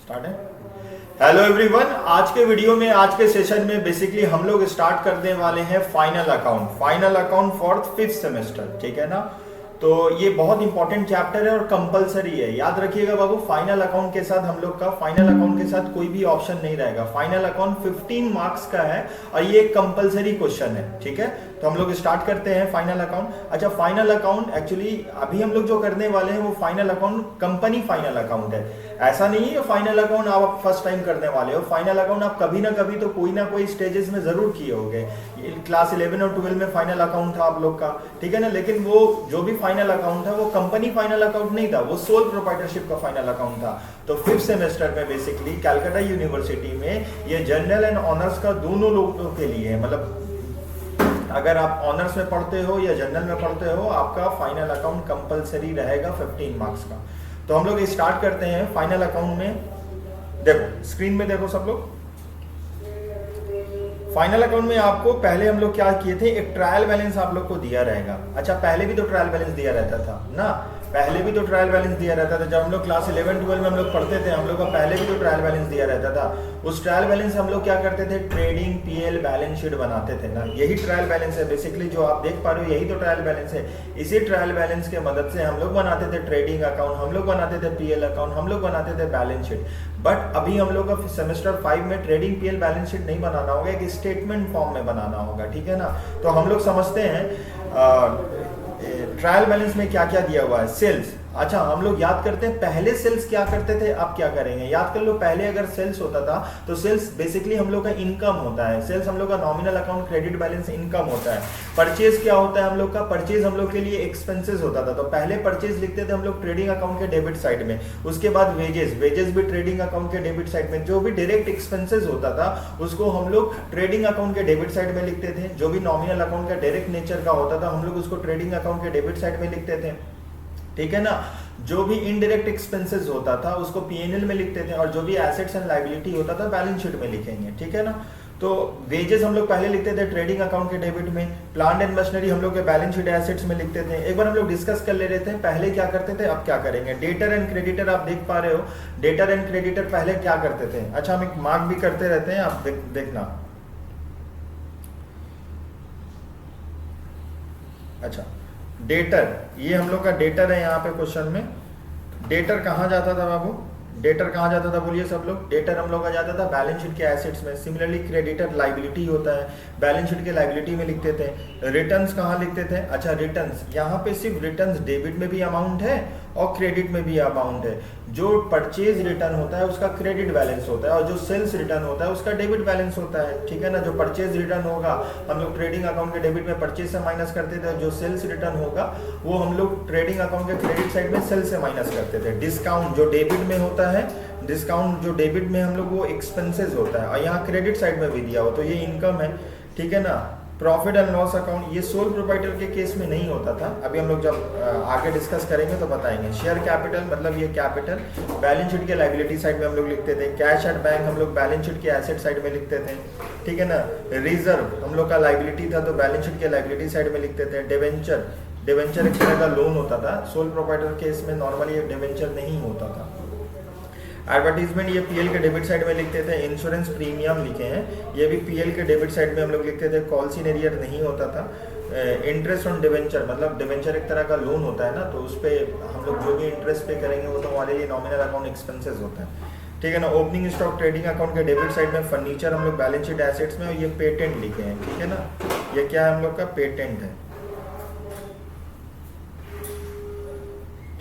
Start है। Hello everyone, आज के वीडियो में आज के सेशन में बेसिकली हम लोग स्टार्ट करने वाले हैं final account for 5th semester. ठीक है ना। तो ये बहुत इंपॉर्टेंट चैप्टर है और कंपलसरी है। याद रखिएगा बाबू, फाइनल अकाउंट के साथ हम लोग का फाइनल अकाउंट के साथ कोई भी ऑप्शन नहीं रहेगा। फाइनल अकाउंट 15 मार्क्स का है और ये एक कंपलसरी क्वेश्चन है। ठीक है, तो हम लोग स्टार्ट करते हैं फाइनल अकाउंट। अच्छा, फाइनल अकाउंट एक्चुअली अभी हम लोग जो करने वाले हैं वो final account company final account है। ऐसा नहीं है फाइनल अकाउंट आप फर्स्ट टाइम करने वाले हो। फाइनल अकाउंट आप कभी ना कभी तो कोई ना कोई स्टेजेस में जरूर किए होंगे। क्लास 11 और 12 में फाइनल अकाउंट था आप लोग का, ठीक है ना। लेकिन वो जो भी फाइनल अकाउंट था वो कंपनी फाइनल अकाउंट नहीं था, वो सोल प्रोप्राइटरशिप का फाइनल अकाउंट था। तो 5th सेमेस्टर में बेसिकली कैलकाटा यूनिवर्सिटी में ये जनरल एंड ऑनर्स का दोनों लोगों के लिए है। मतलब अगर आप ऑनर्स में पढ़ते हो या जनरल में पढ़ते हो, आपका फाइनल अकाउंट कंपलसरी रहेगा 15 मार्क्स का। तो हम लोग स्टार्ट करते हैं फाइनल अकाउंट में। देखो स्क्रीन में, देखो सब लोग। फाइनल अकाउंट में आपको पहले हम लोग क्या किए थे, एक ट्रायल बैलेंस आप लोग को दिया रहेगा। अच्छा, पहले भी तो ट्रायल बैलेंस दिया रहता था ना, पहले भी तो ट्रायल बैलेंस दिया रहता था। जब हम लोग क्लास 11-12 में हम लोग पढ़ते थे, हम लोग का पहले भी तो ट्रायल बैलेंस दिया रहता था। उस ट्रायल बैलेंस हम लोग क्या करते थे, ट्रेडिंग पीएल बैलेंस शीट बनाते थे ना। यही ट्रायल बैलेंस है बेसिकली, जो आप देख पा रहे हो यही तो ट्रायल बैलेंस है। इसी ट्रायल बैलेंस के मदद से हम लोग बनाते थे ट्रेडिंग अकाउंट, हम लोग बनाते थे पीएल अकाउंट, हम लोग बनाते थे बैलेंस शीट। बट अभी हम लोग का सेमेस्टर 5 में ट्रेडिंग पीएल बैलेंस शीट नहीं बनाना होगा, एक स्टेटमेंट फॉर्म में बनाना होगा। ठीक है ना। तो हम लोग समझते हैं ट्रायल बैलेंस में क्या क्या दिया हुआ है। सेल्स, अच्छा हम लोग याद करते हैं पहले सेल्स क्या करते थे, अब क्या करेंगे। याद कर लो, पहले अगर सेल्स होता था तो सेल्स बेसिकली हम लोग का इनकम होता है। सेल्स हम लोग का nominal account credit balance income होता है। परचेज क्या होता है हम लोग का, परचेज हम लोग के लिए एक्सपेंसेस होता था। तो पहले परचेज लिखते थे हम लोग ट्रेडिंग अकाउंट के डेबिट साइड में। उसके बाद वेजेस भी ट्रेडिंग अकाउंट के डेबिट साइड में। जो भी डायरेक्ट एक्सपेंसेस होता था उसको हम लोग ट्रेडिंग अकाउंट के डेबिट साइड में लिखते थे। जो भी नॉमिनल अकाउंट का डायरेक्ट नेचर का होता था हम लोग उसको ट्रेडिंग अकाउंट के डेबिट साइड में लिखते थे। ठीक है ना। जो भी इनडायरेक्ट एक्सपेंसेस होता था उसको पीएनएल में लिखते थे, और जो भी एसेट्स एंड लायबिलिटी होता था बैलेंस शीट में लिखेंगे। ठीक है ना। तो वेजेस हम लोग पहले लिखते थे ट्रेडिंग अकाउंट के डेबिट में, प्लांट एंड मशीनरी हम लोग के बैलेंस शीट एसेट्स में लिखते थे। एक बार हम लोग डिस्कस कर ले रहे थे पहले क्या करते थे अब क्या करेंगे। डेटर एंड क्रेडिटर आप देख पा रहे हो, डेटर एंड क्रेडिटर पहले क्या करते थे। अच्छा, हम एक मार्क भी करते रहते हैं, आप देखना। अच्छा, डेटर, ये हम लोग का डेटर है यहाँ पे क्वेश्चन में। डेटर कहाँ जाता था बाबू, डेटर कहाँ जाता था बोलिए सब लोग। डेटर हम लोग का जाता था बैलेंस शीट के एसेट्स में। सिमिलरली क्रेडिटर लायबिलिटी होता है, बैलेंस शीट के लायबिलिटी में लिखते थे। रिटर्न्स कहाँ लिखते थे, अच्छा रिटर्न्स, यहाँ पे सिर्फ रिटर्न्स डेबिट में भी अमाउंट है और क्रेडिट में भी अमाउंट है। जो परचेज रिटर्न होता है उसका क्रेडिट बैलेंस होता है और जो सेल्स रिटर्न होता है उसका डेबिट बैलेंस होता है। ठीक है ना। जो परचेज रिटर्न होगा हम लोग ट्रेडिंग अकाउंट के डेबिट में परचेज से माइनस करते थे, जो सेल्स रिटर्न होगा वो हम लोग ट्रेडिंग अकाउंट के क्रेडिट साइड में सेल्स से माइनस करते थे। डिस्काउंट जो डेबिट में होता है, डिस्काउंट जो डेबिट में हम लोग वो एक्सपेंसेस होता है और यहाँ क्रेडिट साइड में भी दिया हो तो ये इनकम है। ठीक है ना। प्रॉफिट एंड लॉस अकाउंट ये सोल प्रोप्राइटर के केस में नहीं होता था, अभी हम लोग जब आगे डिस्कस करेंगे तो बताएंगे। शेयर कैपिटल मतलब ये कैपिटल बैलेंस शीट के लायबिलिटी साइड में हम लोग लिखते थे। कैश एट बैंक हम लोग बैलेंस शीट के एसेट साइड में लिखते थे। ठीक है ना। रिजर्व हम लोग का लायबिलिटी था तो बैलेंस शीट के लायबिलिटी साइड में लिखते थे। डिवेंचर एक तरह का लोन होता था, सोल प्रोप्राइटर केस में नॉर्मली डिवेंचर नहीं होता था। एडवर्टीजमेंट ये पीएल के डेबिट साइड में लिखते थे। इंश्योरेंस प्रीमियम लिखे हैं, ये भी पीएल के डेबिट साइड में हम लोग लिखते थे। कॉल इन एरियर नहीं होता था। इंटरेस्ट ऑन डिवेंचर मतलब डिवेंचर एक तरह का लोन होता है ना, तो उस पर हम लोग जो भी इंटरेस्ट पे करेंगे वो तो हमारे लिए नॉमिनल अकाउंट एक्सपेंसेस होता है। ठीक है ना। ओपनिंग स्टॉक ट्रेडिंग अकाउंट के डेबिट साइड में। फर्नीचर हम लोग बैलेंस शीट एसेट्स में, और ये पेटेंट लिखे हैं। ठीक है ना। ये क्या है हम लोग का पेटेंट है।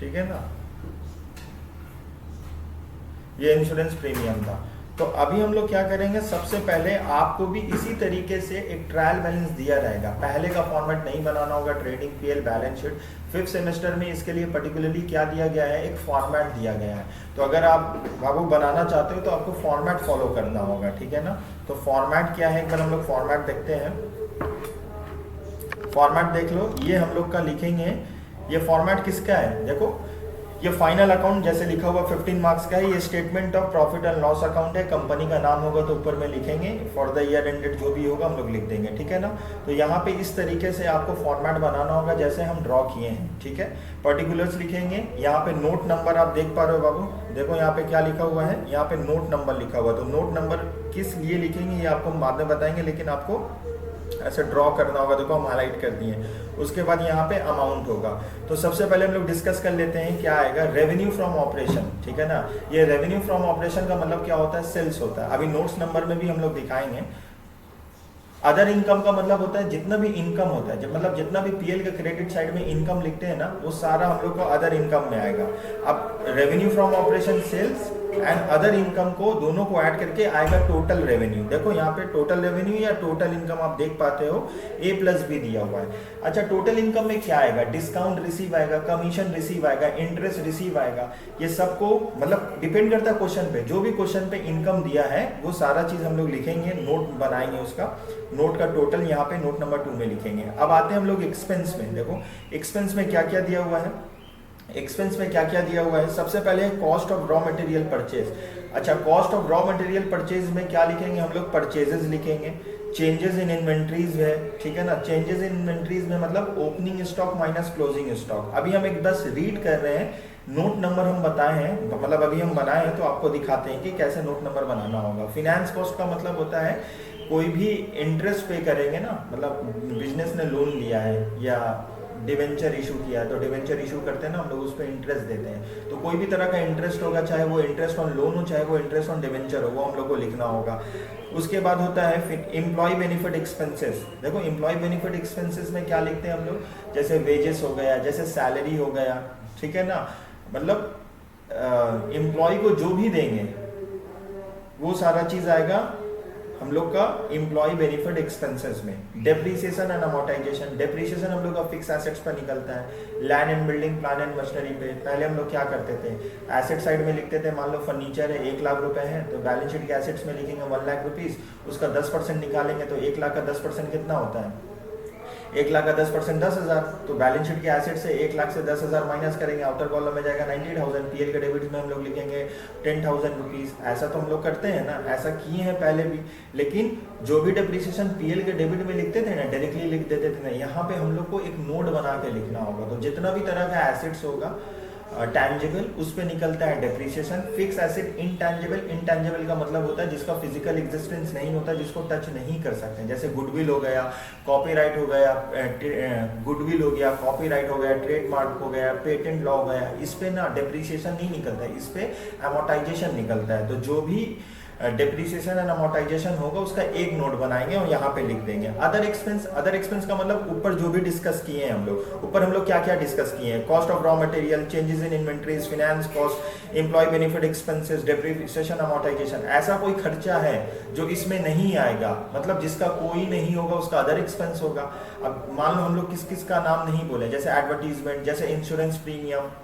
ठीक है ना। ये इंश्योरेंस प्रीमियम था। तो अभी हम लोग क्या करेंगे, सबसे पहले आपको भी इसी तरीके से एक ट्रायल बैलेंस दिया रहेगा। पहले का फॉर्मेट नहीं बनाना होगा, trading PL balance sheet. 5th semester में इसके लिए पर्टिकुलरली क्या दिया गया है, एक फॉर्मेट दिया गया है। तो अगर आप बाबू बनाना चाहते हो तो आपको फॉर्मेट फॉलो करना होगा। ठीक है ना। तो फॉर्मेट क्या है, एक बार हम लोग फॉर्मेट देखते हैं। फॉर्मेट देख लो, ये हम लोग का लिखेंगे। ये फॉर्मेट किसका है, देखो ये फाइनल अकाउंट जैसे लिखा हुआ 15 मार्क्स का है। ये statement of profit and loss account है। कंपनी का नाम होगा तो ऊपर में लिखेंगे, फॉर द ईयर एंडेड जो भी होगा हम लोग लिख देंगे। ठीक है ना। तो यहाँ पे इस तरीके से आपको फॉर्मेट बनाना होगा जैसे हम ड्रॉ किए हैं। ठीक है। पर्टिकुलर्स लिखेंगे, यहाँ पे नोट नंबर आप देख पा रहे हो बाबू, देखो यहाँ पे क्या लिखा हुआ है, यहाँ पे नोट नंबर लिखा हुआ है। तो नोट नंबर किस लिए लिखेंगे ये आपको हम बाद में बताएंगे, लेकिन आपको ऐसे ड्रॉ करना होगा। देखो हम हाईलाइट कर दिए। उसके बाद यहाँ पे अमाउंट होगा। तो सबसे पहले हम लोग डिस्कस कर लेते हैं क्या आएगा, रेवेन्यू फ्रॉम ऑपरेशन, ठीक है ना। ये रेवेन्यू फ्रॉम ऑपरेशन का मतलब क्या होता है, सेल्स होता है। अभी नोट्स नंबर में भी हम लोग दिखाएंगे। अदर इनकम का मतलब होता है जितना भी इनकम होता है, मतलब जितना भी पीएल के क्रेडिट साइड में इनकम लिखते हैं ना, वो सारा हम लोग को अदर इनकम में आएगा। अब revenue from operation sales and other income को दोनों को ऐड करके आएगा टोटल रेवेन्यू। देखो यहाँ पे टोटल रेवेन्यू या टोटल इनकम आप देख पाते हो, ए प्लस बी दिया हुआ है। अच्छा, टोटल इनकम में क्या आएगा, डिस्काउंट रिसीव आएगा, कमीशन रिसीव आएगा, इंटरेस्ट रिसीव आएगा। ये सबको मतलब डिपेंड करता है क्वेश्चन पे। जो भी क्वेश्चन पे इनकम दिया है वो सारा चीज हम लोग लिखेंगे, नोट बनाएंगे उसका, नोट का टोटल यहाँ पे नोट नंबर 2 में लिखेंगे। अब आते हैं हम लोग एक्सपेंस में। देखो एक्सपेंस में क्या क्या दिया हुआ है, एक्सपेंस में क्या क्या दिया हुआ है। सबसे पहले cost of raw material purchase. अच्छा, cost of raw material purchase में क्या लिखेंगे हम लोग, परचेजेस लिखेंगे। चेंजेस इन इन्वेंट्रीज है, ठीक है ना। चेंजेस इन इन्वेंट्रीज में मतलब opening stock minus closing stock. अभी हम एक बस रीड कर रहे हैं, नोट नंबर हम बताए हैं, मतलब अभी हम बनाए हैं तो आपको दिखाते हैं कि कैसे नोट नंबर बनाना होगा। फिनेंस कॉस्ट का मतलब होता है कोई भी इंटरेस्ट पे करेंगे ना, मतलब बिजनेस ने लोन लिया है या डिवेंचर इशू किया है, तो डिवेंचर इशू करते हैं ना हम लोग, उस पर इंटरेस्ट देते हैं। तो कोई भी तरह का इंटरेस्ट होगा, चाहे वो इंटरेस्ट ऑन लोन हो, चाहे वो इंटरेस्ट ऑन डिवेंचर हो, वो हम लोग को लिखना होगा। उसके बाद होता है फिर एम्प्लॉय बेनिफिट एक्सपेंसेस। देखो एम्प्लॉय बेनिफिट एक्सपेंसेस में क्या लिखते हैं हम लोग, जैसे वेजेस हो गया, जैसे सैलरी हो गया, ठीक है ना। मतलब एम्प्लॉय को जो भी देंगे वो सारा चीज आएगा हम लोग का एम्प्लॉय बेनिफिट एक्सपेंसेस में। डेप्रिसिएशन एंड अमोर्टाइजेशन, डेप्रिसिएशन हम लोग का फिक्स एसेट्स पर निकलता है। Land and building, plan and machinery पे पहले हम लोग क्या करते थे, एसेट साइड में लिखते थे। मान लो फर्नीचर है 1 लाख रुपए है, तो बैलेंस शीट के एसेट्स में लिखेंगे 1 लाख रुपीज, उसका 10% निकालेंगे तो 1 लाख का 10% कितना होता है, 1 लाख का 10% 10,000। तो बैलेंस शीट के एसेट से 1 लाख से 10,000 माइनस करेंगे, आउटर कॉलम में जाएगा 90,000। पीएल के डेबिट में हम लोग लिखेंगे 10,000 रुपीज। ऐसा तो हम लोग करते हैं ना, ऐसा किए हैं पहले भी। लेकिन जो भी डेप्रिसिएशन पीएल के डेबिट में लिखते थे ना, डायरेक्टली लिख देते थे ना, यहाँ पे हम लोग को एक नोट बना के लिखना होगा। तो जितना भी तरह का एसेट्स होगा टैंजिबल, उस पे निकलता है depreciation. Fix asset intangible, intangible का मतलब होता है जिसका फिजिकल एग्जिस्टेंस नहीं होता, जिसको टच नहीं कर सकते। जैसे गुडविल हो गया, कॉपीराइट हो गया, गुडविल हो गया, कॉपीराइट हो गया, ट्रेडमार्क हो गया, पेटेंट लॉ हो गया, इस पे ना डेप्रिसिएशन नहीं निकलता है, इस पे अमोर्टाइजेशन निकलता है। तो जो भी डेप्रिसिएशन एंड अमोर्टाइजेशन होगा उसका एक नोट बनाएंगे और यहाँ पे लिख देंगे। अदर एक्सपेंस, अदर एक्सपेंस का मतलब ऊपर जो भी डिस्कस किए हैं हम लोग, ऊपर हम लोग क्या क्या डिस्कस किए हैं, cost of raw material, changes in inventories, finance cost, employ benefit expenses, depreciation amortization. ऐसा कोई खर्चा है जो इसमें नहीं आएगा, मतलब जिसका कोई नहीं होगा उसका अदर एक्सपेंस होगा। अब मान लो हम लोग किस किस का नाम नहीं बोले, जैसे एडवर्टीजमेंट, जैसे इंश्योरेंस प्रीमियम,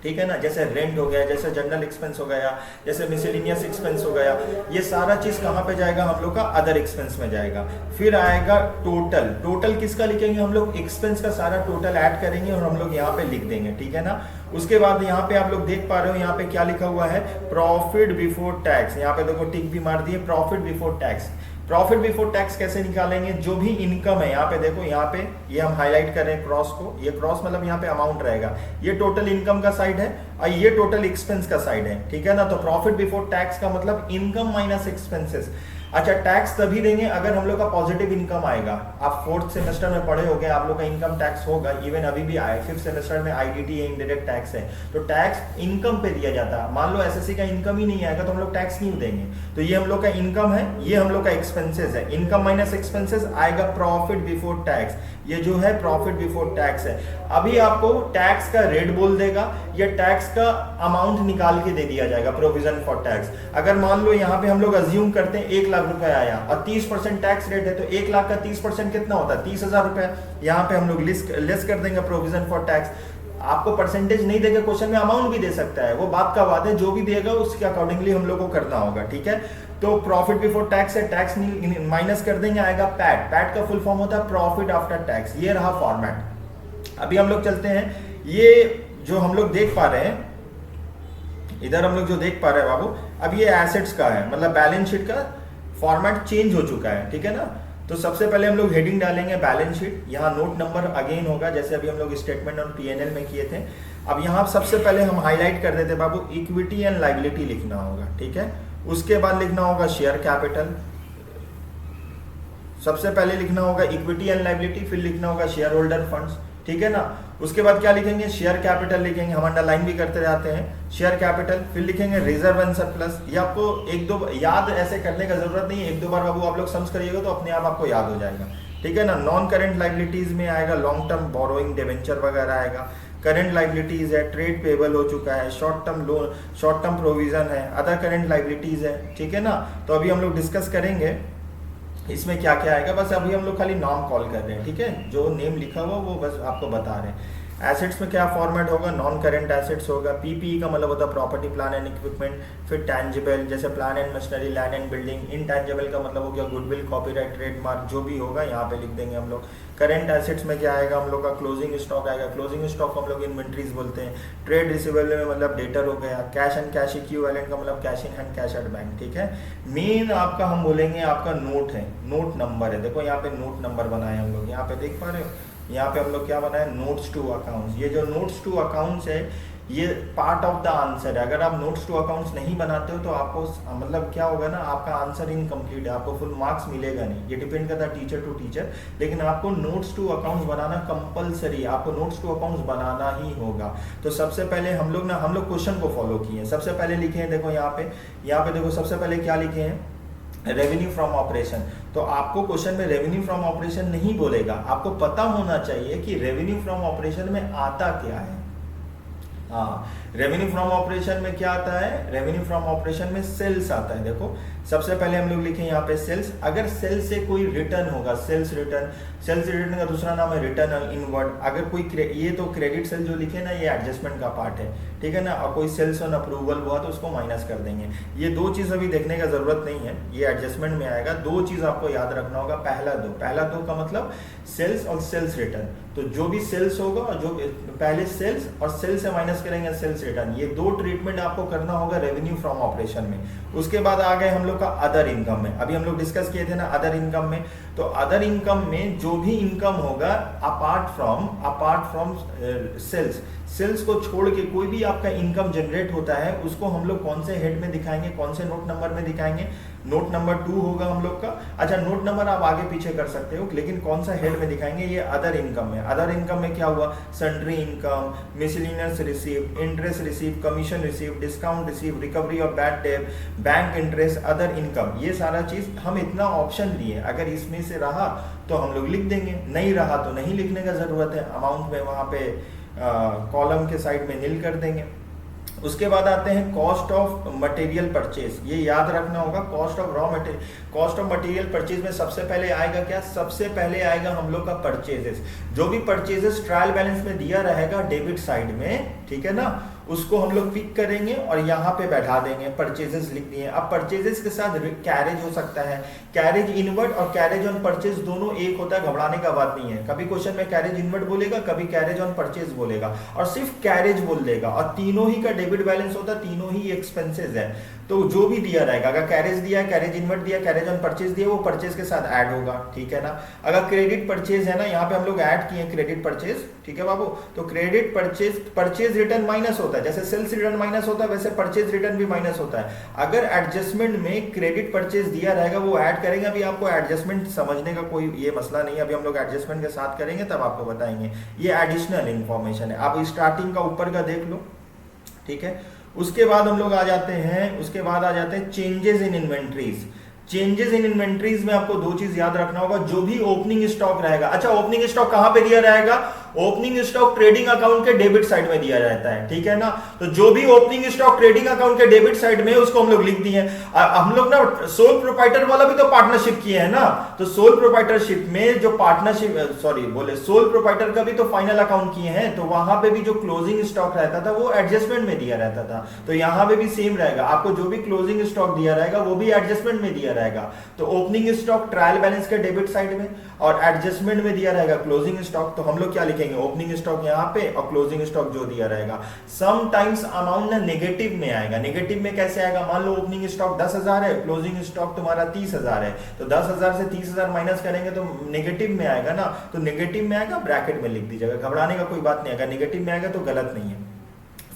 ठीक है ना, जैसे रेंट हो गया, जैसे जनरल एक्सपेंस हो गया, जैसे मिसलेनियस एक्सपेंस हो गया, ये सारा चीज कहाँ पे जाएगा हम लोग का अदर एक्सपेंस में जाएगा। फिर आएगा टोटल। टोटल किसका लिखेंगे हम लोग, एक्सपेंस का सारा टोटल ऐड करेंगे और हम लोग यहाँ पे लिख देंगे, ठीक है ना। उसके बाद यहाँ पे आप लोग देख पा रहे हो, यहाँ पे क्या लिखा हुआ है, प्रॉफिट बिफोर टैक्स। यहाँ पे देखो टिक भी मार दिए, profit before tax. Profit before tax कैसे निकालेंगे, जो भी इनकम है, यहाँ पे देखो, यहाँ पे ये हम हाईलाइट कर रहे हैं क्रॉस को, ये क्रॉस मतलब यहाँ पे अमाउंट रहेगा, ये टोटल इनकम का साइड है और ये टोटल एक्सपेंस का साइड है, ठीक है ना। तो प्रॉफिट बिफोर टैक्स का मतलब इनकम माइनस एक्सपेंसेस। अच्छा, टैक्स तभी देंगे अगर हम लोग का पॉजिटिव इनकम आएगा। आप 4th सेमेस्टर में पढ़े होंगे, आप लोग का इनकम टैक्स होगा, इवन अभी भी आए 5th सेमेस्टर में आईडीटी है, इनडायरेक्ट टैक्स है। तो टैक्स इनकम पे दिया जाता है। मान लो एसएससी का इनकम ही नहीं आएगा तो हम लोग टैक्स क्यों देंगे। तो ये हम लोग का इनकम है, ये हम लोग का एक्सपेंसेस है। इनकम माइनस एक्सपेंसेस आएगा प्रॉफिट बिफोर टैक्स, ये जो है प्रॉफिट बिफोर टैक्स है। अभी आपको टैक्स का रेट बोल देगा या टैक्स का अमाउंट निकाल के दे दिया जाएगा, प्रोविजन फॉर टैक्स। अगर मान लो यहाँ पे हम लोग अज्यूम करते हैं 1 लाख रुपए आया और 30% टैक्स रेट है, तो 1 लाख का 30% कितना होता है, 30,000 रुपए। यहाँ पे हम लोग लेस कर देंगे प्रोविजन फॉर टैक्स। आपको परसेंटेज नहीं देगा क्वेश्चन में, अमाउंट भी दे सकता है, वो बात का बात है, जो भी देगा उसके अकॉर्डिंगली हम लोग को करना होगा, ठीक है। तो प्रॉफिट बिफोर टैक्स है, टैक्स माइनस कर देंगे, आएगा पैट। पैट का फुल फॉर्म होता है प्रॉफिट आफ्टर टैक्स। ये रहा फॉर्मेट। अभी हम लोग चलते हैं, ये जो हम लोग देख पा रहे हैं, इधर हम लोग जो देख पा रहे हैं बाबू, अब ये एसेट्स का है, मतलब बैलेंस शीट का फॉर्मेट चेंज हो चुका है, ठीक है ना। तो सबसे पहले हम लोग हेडिंग डालेंगे बैलेंस शीट, यहाँ नोट नंबर अगेन होगा, जैसे अभी हम लोग स्टेटमेंट और पीएनएल में किए थे। अब यहाँ सबसे पहले हम हाईलाइट कर देते बाबू, इक्विटी एंड लाइबिलिटी लिखना होगा, ठीक है। उसके बाद लिखना होगा शेयर कैपिटल, सबसे पहले लिखना होगा इक्विटी एंड लाइबिलिटी, फिर लिखना होगा शेयर होल्डर फंड्स, ठीक है ना। उसके बाद क्या लिखेंगे, शेयर कैपिटल लिखेंगे, हम अंडरलाइन भी करते रहते हैं, शेयर कैपिटल, फिर लिखेंगे रिजर्व एंड सरप्लस। ये आपको एक दो याद ऐसे करने का जरूरत नहीं है, एक दो बार बाबू आप लोग समझ करिएगा तो अपने आप आपको याद हो जाएगा, ठीक है ना। नॉन करेंट लाइबिलिटीज में आएगा लॉन्ग टर्म बोरोइंग, डिवेंचर वगैरह आएगा। करेंट लाइबिलिटीज है, ट्रेड पेबल हो चुका है, short term loan, short term provision है, अदर करेंट लाइबिलिटीज है, ठीक है ना। तो अभी हम लोग डिस्कस करेंगे इसमें क्या क्या आएगा, बस अभी हम लोग खाली नाम कॉल कर रहे हैं, ठीक है। जो नेम लिखा हुआ वो बस आपको बता रहे हैं। एसेट्स में क्या फॉर्मेट होगा, नॉन करेंट एसेट्स होगा। पीपीई का मतलब होता है प्रॉपर्टी प्लान एंड इक्विपमेंट। फिर टैंजिबल जैसे plan and machinery, land and building. Intangible का मतलब हो गया गुडविल, कॉपीराइट, ट्रेडमार्क, जो भी होगा यहाँ पे लिख देंगे हम लोग। करेंट एसेट्स में क्या आएगा हम लोग का, क्लोजिंग स्टॉक आएगा। क्लोजिंग स्टॉक हम लोग इन्वेंट्रीज बोलते हैं। ट्रेड रिसीवेबल में मतलब डेटर हो गया। कैश एंड कैश इक्विवेलेंट का मतलब cash in hand, cash at bank, ठीक है। मेन आपका हम बोलेंगे आपका नोट है, नोट नंबर है। देखो यहाँ पे नोट नंबर बनाए हम लोग, यहाँ पे देख पा रहे हो, यहाँ पे हम लोग क्या बनाए, नोट्स टू अकाउंट्स। ये जो नोट्स टू अकाउंट्स है ये पार्ट ऑफ द आंसर है। अगर आप नोट्स टू अकाउंट्स नहीं बनाते हो तो आपको मतलब क्या होगा ना, आपका आंसर इनकम्प्लीट है, आपको फुल मार्क्स मिलेगा नहीं। ये डिपेंड करता है टीचर टू टीचर, लेकिन आपको नोट्स टू अकाउंट्स बनाना कंपलसरी, आपको नोट्स टू अकाउंट्स बनाना ही होगा। तो सबसे पहले हम लोग क्वेश्चन को फॉलो किए हैं। सबसे पहले लिखे हैं, देखो यहाँ पे देखो सबसे पहले क्या लिखे हैं, रेवेन्यू फ्रॉम ऑपरेशन। तो आपको क्वेश्चन में रेवेन्यू फ्रॉम ऑपरेशन नहीं बोलेगा, आपको पता होना चाहिए कि रेवेन्यू फ्रॉम ऑपरेशन में आता क्या है। हाँ, रेवेन्यू फ्रॉम ऑपरेशन में क्या आता है, रेवेन्यू फ्रॉम ऑपरेशन में सेल्स आता है। देखो सबसे पहले हम लोग लिखें यहाँ पे सेल्स। अगर सेल्स से कोई रिटर्न होगा, सेल्स रिटर्न, सेल्स रिटर्न का दूसरा नाम है रिटर्न इनवर्ड। अगर कोई ये तो क्रेडिट सेल जो लिखे ना, ये एडजस्टमेंट का पार्ट है, ठीक है ना। और कोई सेल्स ऑन अप्रूवल हुआ तो उसको माइनस कर देंगे। ये दो चीज अभी देखने का जरूरत नहीं है, ये एडजस्टमेंट में आएगा। दो चीज आपको याद रखना होगा, पहला दो का मतलब सेल्स और सेल्स रिटर्न। तो जो भी सेल्स होगा और जो पहले सेल्स और सेल्स से माइनस करेंगे सेल्स रिटर्न, ये दो ट्रीटमेंट आपको करना होगा रेवेन्यू फ्रॉम ऑपरेशन में। उसके बाद आ गए हम लोग का अदर इनकम में। अभी हम लोग डिस्कस किए थे ना अदर इनकम में, तो अदर इनकम में जो भी इनकम होगा अपार्ट फ्रॉम सेल्स को छोड़ के कोई भी आपका इनकम जनरेट होता है, उसको हम लोग कौन से हेड में दिखाएंगे, कौन से नोट नंबर में दिखाएंगे, नोट नंबर 2 होगा हम लोग का। अच्छा, नोट नंबर आप आगे पीछे कर सकते हो, लेकिन कौन सा हेड में दिखाएंगे, ये अदर इनकम में। अदर इनकम में क्या हुआ, sundry income, miscellaneous receive, interest receive, commission receive, discount receive, recovery of bad debt, bank interest, other income. ये सारा चीज हम इतना ऑप्शन दिए, अगर इसमें से रहा तो हम लोग लिख देंगे, नहीं रहा तो नहीं लिखने का जरूरत है। अमाउंट में वहां पे कॉलम के साइड में नील कर देंगे। उसके बाद आते हैं कॉस्ट ऑफ मटेरियल परचेज। ये याद रखना होगा, cost of raw material, cost of material purchase में सबसे पहले आएगा क्या, सबसे पहले आएगा हम लोग का परचेजेस। जो भी परचेजेस ट्रायल बैलेंस में दिया रहेगा डेबिट साइड में, ठीक है ना, उसको हम लोग पिक करेंगे और यहाँ पे बैठा देंगे, परचेजेस लिख दिए। अब परचेजेस के साथ कैरेज हो सकता है, कैरेज इनवर्ड और कैरेज ऑन परचेज दोनों एक होता है, घबराने का बात नहीं है। कभी क्वेश्चन में कैरेज इनवर्ड बोलेगा, कभी कैरेज ऑन परचेज बोलेगा, और सिर्फ कैरेज बोल देगा। और तीनों ही का डेबिट बैलेंस होता है, तीनों ही एक्सपेंसेस है। तो जो भी दिया रहेगा, अगर कैरेज दिया, कैरेज इनवर्ड दिया, कैरेज ऑन परचेज दिया, वो परचेज के साथ ऐड होगा, ठीक है ना। अगर क्रेडिट परचेज है ना, यहाँ पे हम लोग ऐड किए क्रेडिट परचेज, ठीक है बाबू। तो क्रेडिट परचेज रिटर्न माइनस होता है, जैसे सेल्स रिटर्न माइनस होता है वैसे परचेज रिटर्न भी माइनस होता है। अगर एडजस्टमेंट में क्रेडिट परचेज दिया रहेगा वो ऐड करेंगे। अभी आपको एडजस्टमेंट समझने का कोई ये मसला नहीं है, अभी हम लोग एडजस्टमेंट के साथ करेंगे तब आपको बताएंगे। ये एडिशनल इंफॉर्मेशन है, आप स्टार्टिंग का ऊपर का देख लो, ठीक है। उसके बाद हम लोग आ जाते हैं changes in inventories. Changes in inventories में आपको दो चीज याद रखना होगा, जो भी ओपनिंग स्टॉक रहेगा। अच्छा, ओपनिंग स्टॉक कहां पे दिया रहेगा, ओपनिंग स्टॉक ट्रेडिंग अकाउंट के डेबिट साइड में दिया जाता है, ठीक है ना। तो जो भी ओपनिंग स्टॉक ट्रेडिंग अकाउंट के डेबिट साइड में, उसको हम लोग लिख दिए। हम लोग ना सोल प्रोप्राइटर वाला भी तो पार्टनरशिप किए है ना, तो सोल प्रोप्राइटरशिप में जो सोल प्रोप्राइटर का भी तो फाइनल अकाउंट किए हैं, तो वहां पे भी जो क्लोजिंग स्टॉक रहता था वो एडजस्टमेंट में दिया रहता था। तो यहां पे भी सेम रहेगा, आपको जो भी क्लोजिंग स्टॉक दिया रहेगा वो भी एडजस्टमेंट में दिया रहेगा। तो ओपनिंग स्टॉक ट्रायल बैलेंस के डेबिट साइड में और एडजस्टमेंट में दिया रहेगा क्लोजिंग स्टॉक। तो हम लोग क्या लिखेंगे, ओपनिंग स्टॉक यहाँ पे और क्लोजिंग स्टॉक जो दिया रहेगा। समटाइम्स अमाउंट ना नेगेटिव में आएगा। नेगेटिव में कैसे आएगा, मान लो ओपनिंग स्टॉक 10,000 है, क्लोजिंग स्टॉक तुम्हारा 30,000 है, तो 10,000 से 30,000 माइनस करेंगे तो नेगेटिव में आएगा ना। तो नेगेटिव में आएगा, ब्रैकेट में लिख दीजिएगा, घबराने का कोई बात नहीं। अगर नेगेटिव में आएगा तो गलत नहीं है।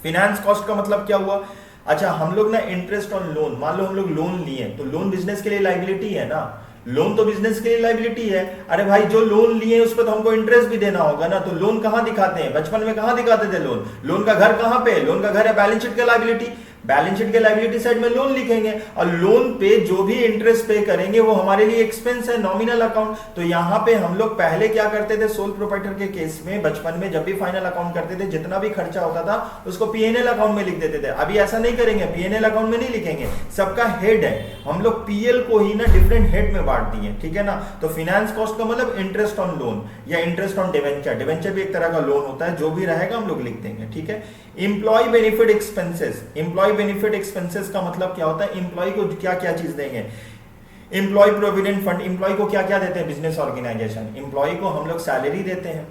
फिनेंस कॉस्ट का मतलब क्या हुआ? अच्छा, हम लोग ना इंटरेस्ट ऑन लोन, मान लो हम लोग लोन लिए तो लोन बिजनेस के लिए लाइबिलिटी है ना, लोन तो बिजनेस के लिए लाइबिलिटी है। अरे भाई जो लोन लिए उस पर तो हमको इंटरेस्ट भी देना होगा ना, तो लोन कहां दिखाते हैं? बचपन में कहां दिखाते थे लोन? लोन का घर कहां पे? लोन का घर है बैलेंस शीट का लाइबिलिटी, बैलेंस शीट के लाइबिलिटी साइड में लोन लिखेंगे और लोन पे जो भी इंटरेस्ट पे करेंगे वो हमारे लिए एक्सपेंस है, नॉमिनल अकाउंट। तो यहां पे हम लोग पहले क्या करते थे सोल प्रोप्राइटर के केस में, बचपन में जब भी फाइनल अकाउंट करते थे जितना भी खर्चा होता था उसको पीएनएल अकाउंट में लिख देते थे। अभी ऐसा नहीं करेंगे, पीएनएल अकाउंट में नहीं लिखेंगे, सबका हेड है, हम लोग पीएल को ही ना डिफरेंट हेड में बांट दिए, ठीक है ना। तो फाइनेंस कॉस्ट का मतलब इंटरेस्ट ऑन लोन या इंटरेस्ट ऑन डिवेंचर, डिवेंचर भी एक तरह का लोन होता है, जो भी रहेगा हम लोग लिख देंगे, ठीक है। Employ benefit expenses, employ benefit expenses का मतलब क्या होता है? एम्प्लॉय को क्या क्या चीज देंगे? एम्प्लॉय प्रोविडेंट फंड, एम्प्लॉय को क्या क्या देते हैं बिजनेस ऑर्गेनाइजेशन? एम्प्लॉय को हम लोग सैलरी देते हैं,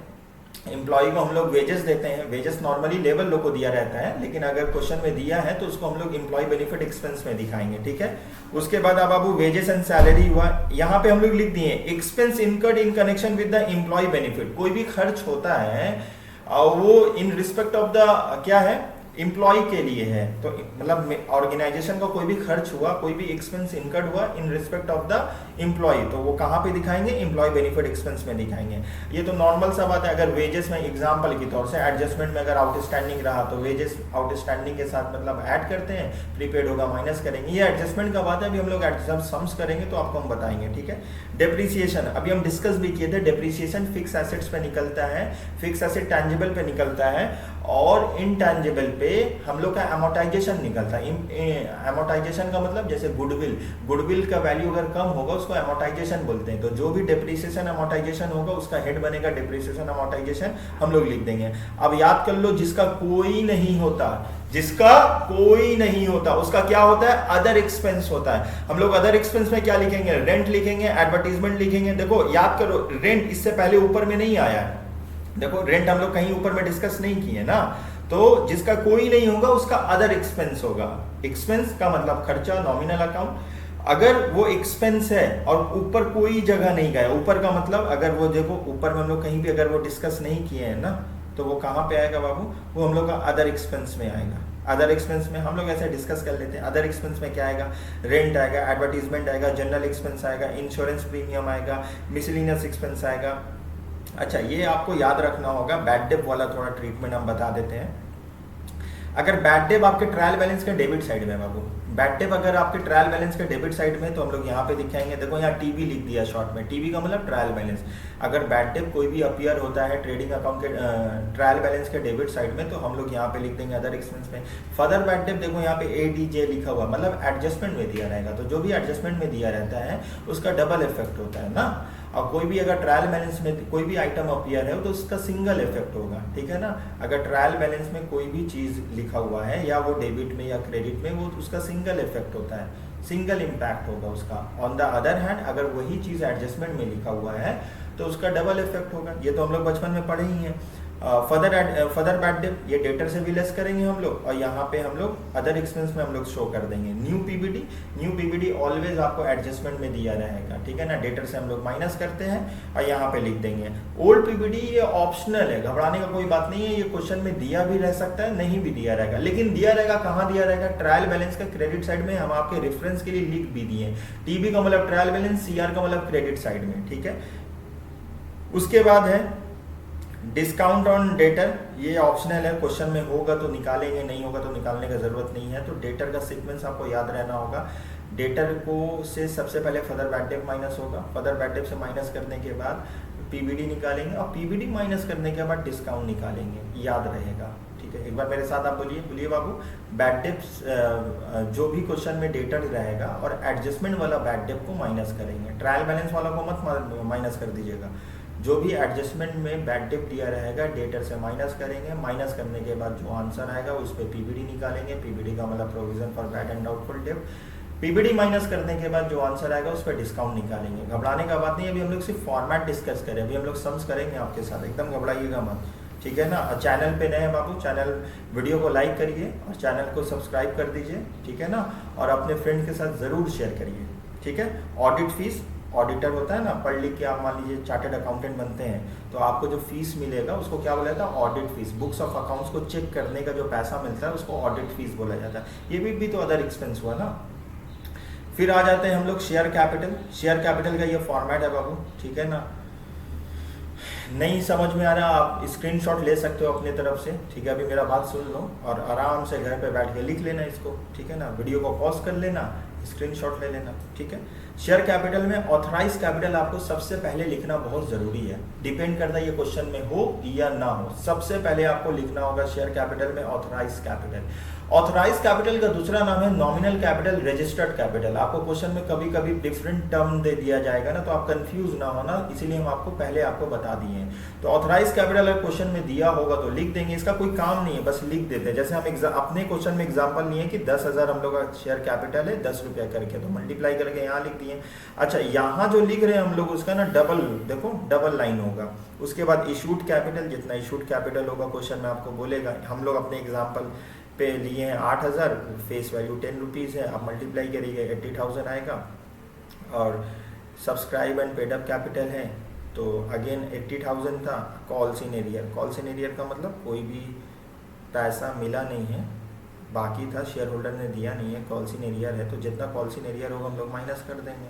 एम्प्लॉय को हम लोग वेजेस देते हैं, वेजेस नॉर्मली लेबर लोग को दिया रहता है, लेकिन अगर क्वेश्चन में दिया है तो उसको हम लोग एम्प्लॉय बेनिफिट एक्सपेंस में दिखाएंगे, ठीक है। उसके बाद अब बाबू वेजेस एंड सैलरी हुआ, यहाँ पे हम लोग लिख दिए expense incurred in connection with the employ benefit. कोई भी खर्च होता है वो इन रिस्पेक्ट ऑफ द क्या है? एम्प्लॉय के लिए है। तो मतलब ऑर्गेनाइजेशन का कोई भी खर्च हुआ, कोई भी एक्सपेंस इनकर्ड हुआ in respect of the employ, तो वो कहां पे दिखाएंगे? एम्प्लॉय बेनिफिट एक्सपेंस में दिखाएंगे। ये तो नॉर्मल सा बात है। अगर वेजेस में एग्जांपल के तौर से एडजस्टमेंट में अगर आउटस्टैंडिंग रहा तो वेजेस आउटस्टैंडिंग के साथ मतलब ऐड करते हैं, प्रीपेड होगा माइनस करेंगे, ये एडजस्टमेंट का बात है। अभी हम लोग जब सम्स करेंगे तो आपको हम बताएंगे, ठीक है। डेप्रिसिएशन अभी हम डिस्कस भी किए थे, डेप्रिसिएशन फिक्स एसेट्स पे निकलता है, फिक्स एसेट टैंजिबल पे निकलता है और इनटैंजिबल पे हम लोग का एमोटाइजेशन निकलता है। एमोटाइजेशन का मतलब जैसे गुडविल, गुडविल का वैल्यू अगर कम होगा उसको एमोटाइजेशन बोलते हैं। तो जो भी डेप्रिसिएशन एमोटाइजेशन होगा उसका हेड बनेगा डेप्रिसिएशन एमोटाइजेशन, हम लोग लिख देंगे। अब याद कर लो जिसका कोई नहीं होता, जिसका कोई नहीं होता उसका क्या होता है? अदर एक्सपेंस होता है। हम लोग अदर एक्सपेंस में क्या लिखेंगे? रेंट लिखेंगे, एडवर्टीजमेंट लिखेंगे। देखो याद करो, रेंट इससे पहले ऊपर में नहीं आया है, देखो रेंट हम लोग कहीं ऊपर में डिस्कस नहीं किए ना। तो जिसका कोई नहीं होगा उसका अदर एक्सपेंस होगा। एक्सपेंस का मतलब खर्चा, नॉमिनल अकाउंट। अगर वो एक्सपेंस है और ऊपर कोई जगह नहीं गया, ऊपर का मतलब अगर वो देखो ऊपर में हम लोग कहीं भी अगर वो डिस्कस नहीं किए हैं ना, तो वो कहाँ पे आएगा बाबू? वो हम लोग का अदर एक्सपेंस में आएगा। अदर एक्सपेंस में हम लोग ऐसे डिस्कस कर लेते हैं। अदर एक्सपेंस में क्या आएगा? रेंट आएगा, एडवर्टीजमेंट आएगा, जनरल एक्सपेंस आएगा, इंश्योरेंस प्रीमियम आएगा, मिसलिनियस एक्सपेंस आएगा। अच्छा, ये आपको याद रखना होगा। बैड डेप वाला थोड़ा ट्रीटमेंट हम बता देते हैं। अगर बैड डेप आपके ट्रायल बैलेंस के डेबिट साइड में बाबू, बैड डेप अगर आपके ट्रायल बैलेंस के डेबिट साइड में तो हम लोग यहाँ पे दिखाएंगे। देखो यहाँ टीबी लिख दिया शॉर्ट में, टीबी का मतलब ट्रायल बैलेंस। अगर बैड डेप कोई भी अपीयर होता है ट्रेडिंग अकाउंट के ट्रायल बैलेंस के डेबिट साइड में तो हम लोग यहाँ पे लिख देंगे अदर एक्सपेंस में। फर्दर बैड डेप देखो यहाँ पे एडीजे लिखा हुआ, मतलब एडजस्टमेंट में दिया रहेगा। तो जो भी एडजस्टमेंट में दिया रहता है उसका डबल इफेक्ट होता है ना। और कोई भी अगर ट्रायल बैलेंस में कोई भी आइटम अपीयर है तो उसका सिंगल इफेक्ट होगा, ठीक है ना। अगर ट्रायल बैलेंस में कोई भी चीज लिखा हुआ है या वो डेबिट में या क्रेडिट में, वो उसका सिंगल इफेक्ट होता है, सिंगल इम्पैक्ट होगा उसका। ऑन द अदर हैंड अगर वही चीज एडजस्टमेंट में लिखा हुआ है तो उसका डबल इफेक्ट होगा। ये तो हम लोग बचपन में पढ़े ही हैं। फर्दर बैड डेप ये डेटर से भी लेस करेंगे हम लोग, और यहाँ पे हम लोग अदर एक्सपेंस में हम लोग शो कर देंगे। न्यू पीबीडी ऑलवेज आपको एडजस्टमेंट में दिया रहेगा, ठीक है ना। डेटर से हम लोग माइनस करते हैं और यहाँ पे लिख देंगे। ओल्ड पीबीडी ये ऑप्शनल है, घबराने का कोई बात नहीं है। ये क्वेश्चन में दिया भी रह सकता है, नहीं भी दिया रहेगा, लेकिन दिया रहेगा कहाँ दिया रहेगा? ट्रायल बैलेंस का क्रेडिट साइड में। हम आपके रेफरेंस के लिए लिख भी दिए। टीबी का मतलब ट्रायल बैलेंस, सीआर का मतलब क्रेडिट साइड में, ठीक है। उसके बाद है डिस्काउंट ऑन डेटर, ये ऑप्शनल है, क्वेश्चन में होगा तो निकालेंगे, नहीं होगा तो निकालने का जरूरत नहीं है। तो डेटर का सीक्वेंस आपको याद रहना होगा। डेटर को से सबसे पहले फर्दर बैड डेप माइनस होगा, फर्दर बैड डेप से माइनस करने के बाद पीबीडी निकालेंगे और पीबीडी माइनस करने के बाद डिस्काउंट निकालेंगे, याद रहेगा, ठीक है। एक बार मेरे साथ आप बोलिए बाबू। बैड डेप्स जो भी क्वेश्चन में डेटर रहेगा और एडजस्टमेंट वाला बैड डेप को माइनस करेंगे, ट्रायल बैलेंस वाला को मत माइनस कर दीजिएगा। जो भी एडजस्टमेंट में बैड डेप दिया रहेगा डेटर से माइनस करेंगे, माइनस करने के बाद जो आंसर आएगा उस पर पीबीडी निकालेंगे। पीबीडी का मतलब provision for bad and doubtful debt. PBD minus करने के बाद जो आंसर आएगा उस पर डिस्काउंट निकालेंगे। घबराने का बात नहीं है, अभी हम लोग सिर्फ फॉर्मेट डिस्कस करें, अभी हम लोग सम्स करेंगे आपके साथ, एकदम घबराइएगा मत, ठीक है ना। चैनल पे नए हैं बाबू, चैनल वीडियो को लाइक करिए और चैनल को सब्सक्राइब कर दीजिए, ठीक है ना। और अपने फ्रेंड के साथ जरूर शेयर करिए, ठीक है। ऑडिटर होता है ना, पढ़ लिख के आप मान लीजिए चार्टेड अकाउंटेंट बनते हैं, तो आपको जो फीस मिलेगा उसको क्या बोला जाता है, audit fees. Books of accounts को चेक करने का जो पैसा मिलता है उसको ऑडिट फीस बोला जाता है। ये भी तो अदर एक्सपेंस हुआ ना। फिर आ जाते हैं हम लोग शेयर कैपिटल। शेयर कैपिटल का ये फॉर्मेट है बाबू, ठीक है ना। नहीं समझ में आ रहा, आप स्क्रीनशॉट ले सकते हो अपने तरफ से, ठीक है। अभी मेरा बात सुन लो और आराम से घर पे बैठ के लिख लेना इसको, ठीक है ना। वीडियो को पॉज कर लेना, स्क्रीनशॉट ले लेना, ठीक है। शेयर कैपिटल में ऑथराइज कैपिटल आपको सबसे पहले लिखना बहुत जरूरी है। डिपेंड करता है ये क्वेश्चन में हो या ना हो, सबसे पहले आपको लिखना होगा शेयर कैपिटल में ऑथराइज कैपिटल। ऑथराइज कैपिटल का दूसरा नाम है नॉमिनल कैपिटल, रजिस्टर्ड कैपिटल। आपको क्वेश्चन में कभी कभी डिफरेंट टर्म दे दिया जाएगा ना, तो आप कंफ्यूज ना होना, इसीलिए हम आपको पहले आपको बता दिए हैं। तो ऑथराइज कैपिटल अगर क्वेश्चन में दिया होगा तो लिख देंगे, इसका कोई काम नहीं है, बस लिख देते हैं। जैसे हम अपने क्वेश्चन में एग्जाम्पल लिए कि 10,000 हम लोग का शेयर कैपिटल है, 10 रुपया करके, तो मल्टीप्लाई करके यहाँ लिख दिए। अच्छा, यहाँ जो लिख रहे हैं हम लोग उसका ना डबल, देखो डबल लाइन होगा। उसके बाद इशूड कैपिटल, जितना इशूड कैपिटल होगा क्वेश्चन में आपको बोलेगा। हम लोग अपने एग्जाम्पल पे लिए हैं 8,000, फेस वैल्यू 10 रुपीज़ है, आप मल्टीप्लाई करिए 80,000 आएगा। और subscribe and paid up capital है तो अगेन 80,000 था। Calls in arrear, calls in arrear का मतलब कोई भी पैसा मिला नहीं है, बाकी था, शेयर होल्डर ने दिया नहीं है, कॉल्स इन एरियर है, तो जितना कॉल्स इन एरियर होगा हम लोग माइनस कर देंगे,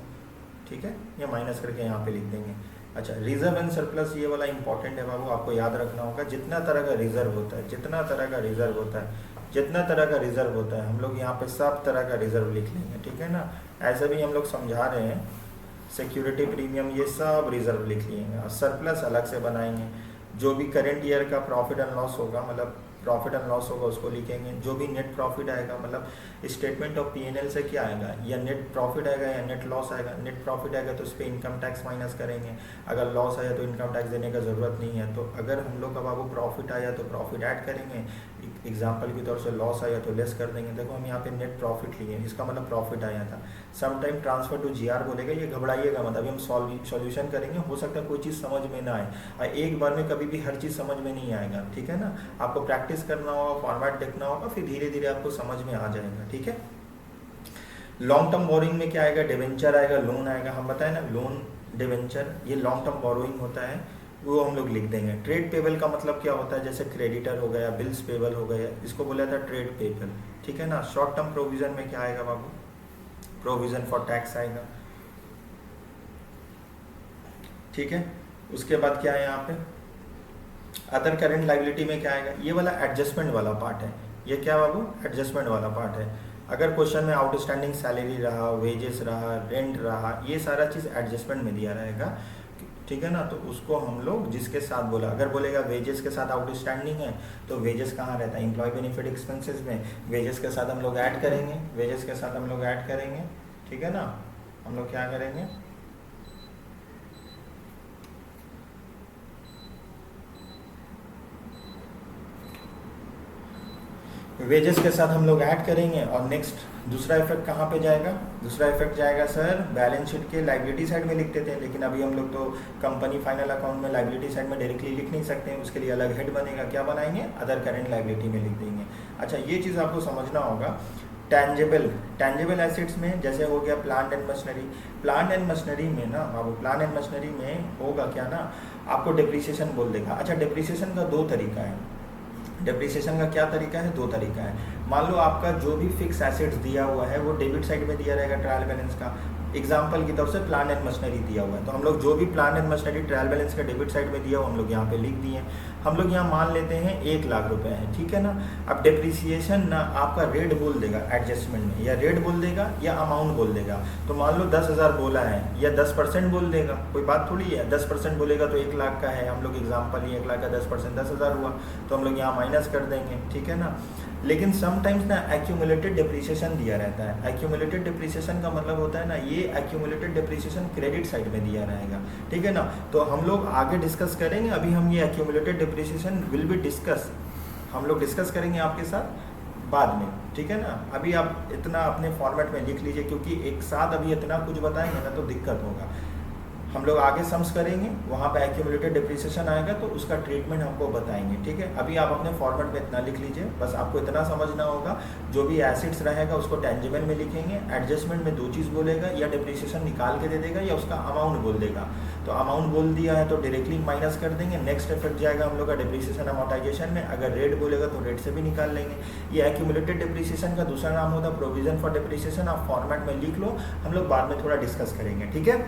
ठीक है, या माइनस करके यहाँ पे लिख देंगे। अच्छा, रिजर्व एंड सरप्लस, ये वाला इंपॉर्टेंट है बाबू, आपको याद रखना होगा। जितना तरह का रिजर्व होता है, जितना तरह का रिजर्व होता है, जितना तरह का रिजर्व होता है, हम लोग यहाँ पे सब तरह का रिजर्व लिख लेंगे, ठीक है ना। ऐसे भी हम लोग समझा रहे हैं, सिक्योरिटी प्रीमियम, ये सब रिजर्व लिख लेंगे। और सरप्लस अलग से बनाएंगे। जो भी करेंट ईयर का प्रॉफिट एंड लॉस होगा, मतलब प्रॉफिट एंड लॉस होगा, उसको लिखेंगे। जो भी नेट प्रॉफिट आएगा, मतलब स्टेटमेंट ऑफ P&L से क्या आएगा, या नेट प्रॉफिट आएगा या नेट लॉस आएगा। नेट प्रॉफिट आएगा तो उस पर इनकम टैक्स माइनस करेंगे, अगर लॉस आया तो इनकम टैक्स देने का ज़रूरत नहीं है। तो अगर हम लोग का बाबू प्रॉफिट आया तो प्रॉफिट ऐड करेंगे, एग्जाम्पल की तौर से लॉस आया तो लेस कर देंगे। देखो हम यहाँ पे नेट प्रॉफिट लिए, इसका मतलब प्रॉफिट आया था। समटाइम ट्रांसफर टू GR बोलेगा, ये घबराइएगा मत, अभी हम सॉल्यूशन करेंगे, हो सकता है कोई चीज़ समझ में ना आए, और एक बार में कभी भी हर चीज़ समझ में नहीं आएगा, ठीक है ना। आपको प्रैक्टिस करना होगा, फॉर्मेट देखना होगा, फिर धीरे धीरे आपको समझ में आ जाएगा, ठीक है। लॉन्ग टर्म बोरोइंग में क्या आएगा, डिवेंचर आएगा, लोन आएगा। हम बताएं ना, लोन डिवेंचर ये लॉन्ग टर्म बोरोइंग होता है, वो हम लोग लिख देंगे। ट्रेड पेबल का मतलब क्या होता है, जैसे क्रेडिटर हो गया, बिल्स पेबल हो गया, इसको बोला था ट्रेड पेबल, ठीक है ना। शॉर्ट टर्म प्रोविजन में क्या आएगा बाबू, प्रोविजन फॉर टैक्स आएगा, ठीक है। उसके बाद क्या है यहाँ पे, अदर करेंट लाइबिलिटी में क्या आएगा, ये वाला एडजस्टमेंट वाला पार्ट है। ये क्या बाबू, एडजस्टमेंट वाला पार्ट है। अगर क्वेश्चन में आउटस्टैंडिंग सैलरी रहा, वेजेस रहा, रेंट रहा, ये सारा चीज़ एडजस्टमेंट में दिया रहेगा, ठीक है ना। तो उसको हम लोग जिसके साथ बोला, अगर बोलेगा वेजेस के साथ आउटस्टैंडिंग है तो वेजेस कहाँ रहता है, एम्प्लॉय बेनिफिट एक्सपेंसेस में, वेजेस के साथ हम लोग ऐड करेंगे, वेजेस के साथ हम लोग ऐड करेंगे, ठीक है ना। हम लोग क्या करेंगे, वेजेस के साथ हम लोग ऐड करेंगे। और नेक्स्ट दूसरा इफेक्ट कहाँ पे जाएगा, दूसरा इफेक्ट जाएगा सर बैलेंस शीट के लाइबिलिटी साइड में लिखते थे, लेकिन अभी हम लोग तो कंपनी फाइनल अकाउंट में लाइबिलिटी साइड में डायरेक्टली लिख नहीं सकते हैं, उसके लिए अलग हेड बनेगा। क्या बनाएंगे, अदर करेंट लाइबिलिटी में लिख देंगे। अच्छा, ये चीज़ आपको समझना होगा। टैंजिबल एसेट्स में जैसे हो गया plant and machinery, plant and machinery में ना बाबू, प्लांट एंड मशीनरी में होगा क्या ना, आपको डिप्रिसिएशन बोल देगा। अच्छा, डिप्रिसिएशन का दो तरीका है, डिप्रिसिएशन का क्या तरीका है, दो तरीका है। मान लो आपका जो भी फिक्स एसेट्स दिया हुआ है वो डेबिट साइड में दिया रहेगा ट्रायल बैलेंस का। एग्जाम्पल की तरफ से प्लांट एंड मशीनरी दिया हुआ है, तो हम लोग जो भी plant and machinery trial balance का डेबिट साइड में दिया हुआ हम लोग यहाँ पे लिख दिए। हम लोग यहाँ मान लेते हैं 1 लाख रुपए है, ठीक है ना। अब डिप्रिसिएशन ना आपका रेट बोल देगा एडजस्टमेंट में, या रेट बोल देगा या अमाउंट बोल देगा। तो मान लो 10,000 बोला है, या 10% बोल देगा, कोई बात थोड़ी है। 10% बोलेगा तो 1 लाख का है, हम लोग एग्जाम्पल ही 1 लाख का 10% 10,000 हुआ, तो हम लोग यहाँ माइनस कर देंगे, ठीक है ना। लेकिन समटाइम्स ना एक्यूमुलेटेड डिप्रिसिएशन दिया रहता है। एक्यूमुलेटेड डिप्रिसिएशन का मतलब होता है ना, ये एक्यूमुलेटेड डिप्रिसिएशन क्रेडिट साइड में दिया रहेगा, ठीक है ना। तो हम लोग आगे डिस्कस करेंगे, अभी हम ये accumulated depreciation will be discuss, हम लोग डिस्कस करेंगे आपके साथ बाद में, ठीक है ना। अभी आप इतना अपने फॉर्मेट में लिख लीजिए, क्योंकि एक साथ अभी इतना कुछ बताएंगे ना तो दिक्कत होगा। हम लोग आगे सम्स करेंगे, वहाँ पे एक्यूमुलेटेड डिप्रिसिएशन आएगा तो उसका ट्रीटमेंट हमको बताएंगे, ठीक है। अभी आप अपने फॉर्मेट में इतना लिख लीजिए, बस आपको इतना समझना होगा, जो भी एसिड्स रहेगा उसको टेंजिबल में लिखेंगे, एडजस्टमेंट में दो चीज़ बोलेगा, या डिप्रिसिएशन निकाल के दे देगा या उसका अमाउंट बोल देगा। तो अमाउंट बोल दिया है तो डायरेक्टली माइनस कर देंगे, नेक्स्ट इफेक्ट जाएगा हम लोग का डिप्रिसिएशन अमोर्टाइजेशन में, अगर रेट बोलेगा तो रेट से भी निकाल लेंगे। ये एक्यूमुलेटेड डिप्रिसिएशन का दूसरा नाम होता है प्रोविजन फॉर डिप्रिसिएशन, आप फॉर्मेट में लिख लो, हम लोग बाद में थोड़ा डिस्कस करेंगे, ठीक है।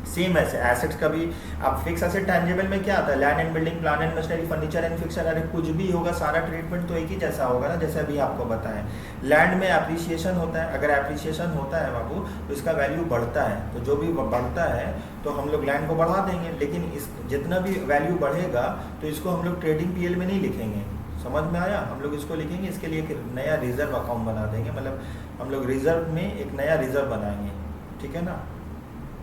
सेम ऐसे एसेट्स का भी आप फिक्स एसेट टेंजिबल में क्या आता है, land and building, plant and machinery, furniture and fixture, अरे कुछ भी होगा सारा ट्रीटमेंट तो एक ही जैसा होगा ना, जैसे अभी आपको बताएं। लैंड में एप्रिसिएशन होता है, अगर एप्रिसिएशन होता है बाबू तो इसका वैल्यू बढ़ता है, तो जो भी बढ़ता है तो हम लोग लैंड को बढ़ा देंगे, लेकिन इस जितना भी वैल्यू बढ़ेगा तो इसको हम लोग ट्रेडिंग पीएल में नहीं लिखेंगे, समझ में आया। हम लोग इसको लिखेंगे, इसके लिए एक नया रिजर्व अकाउंट बना देंगे, मतलब हम लोग रिजर्व में एक नया रिजर्व बनाएंगे, ठीक है ना,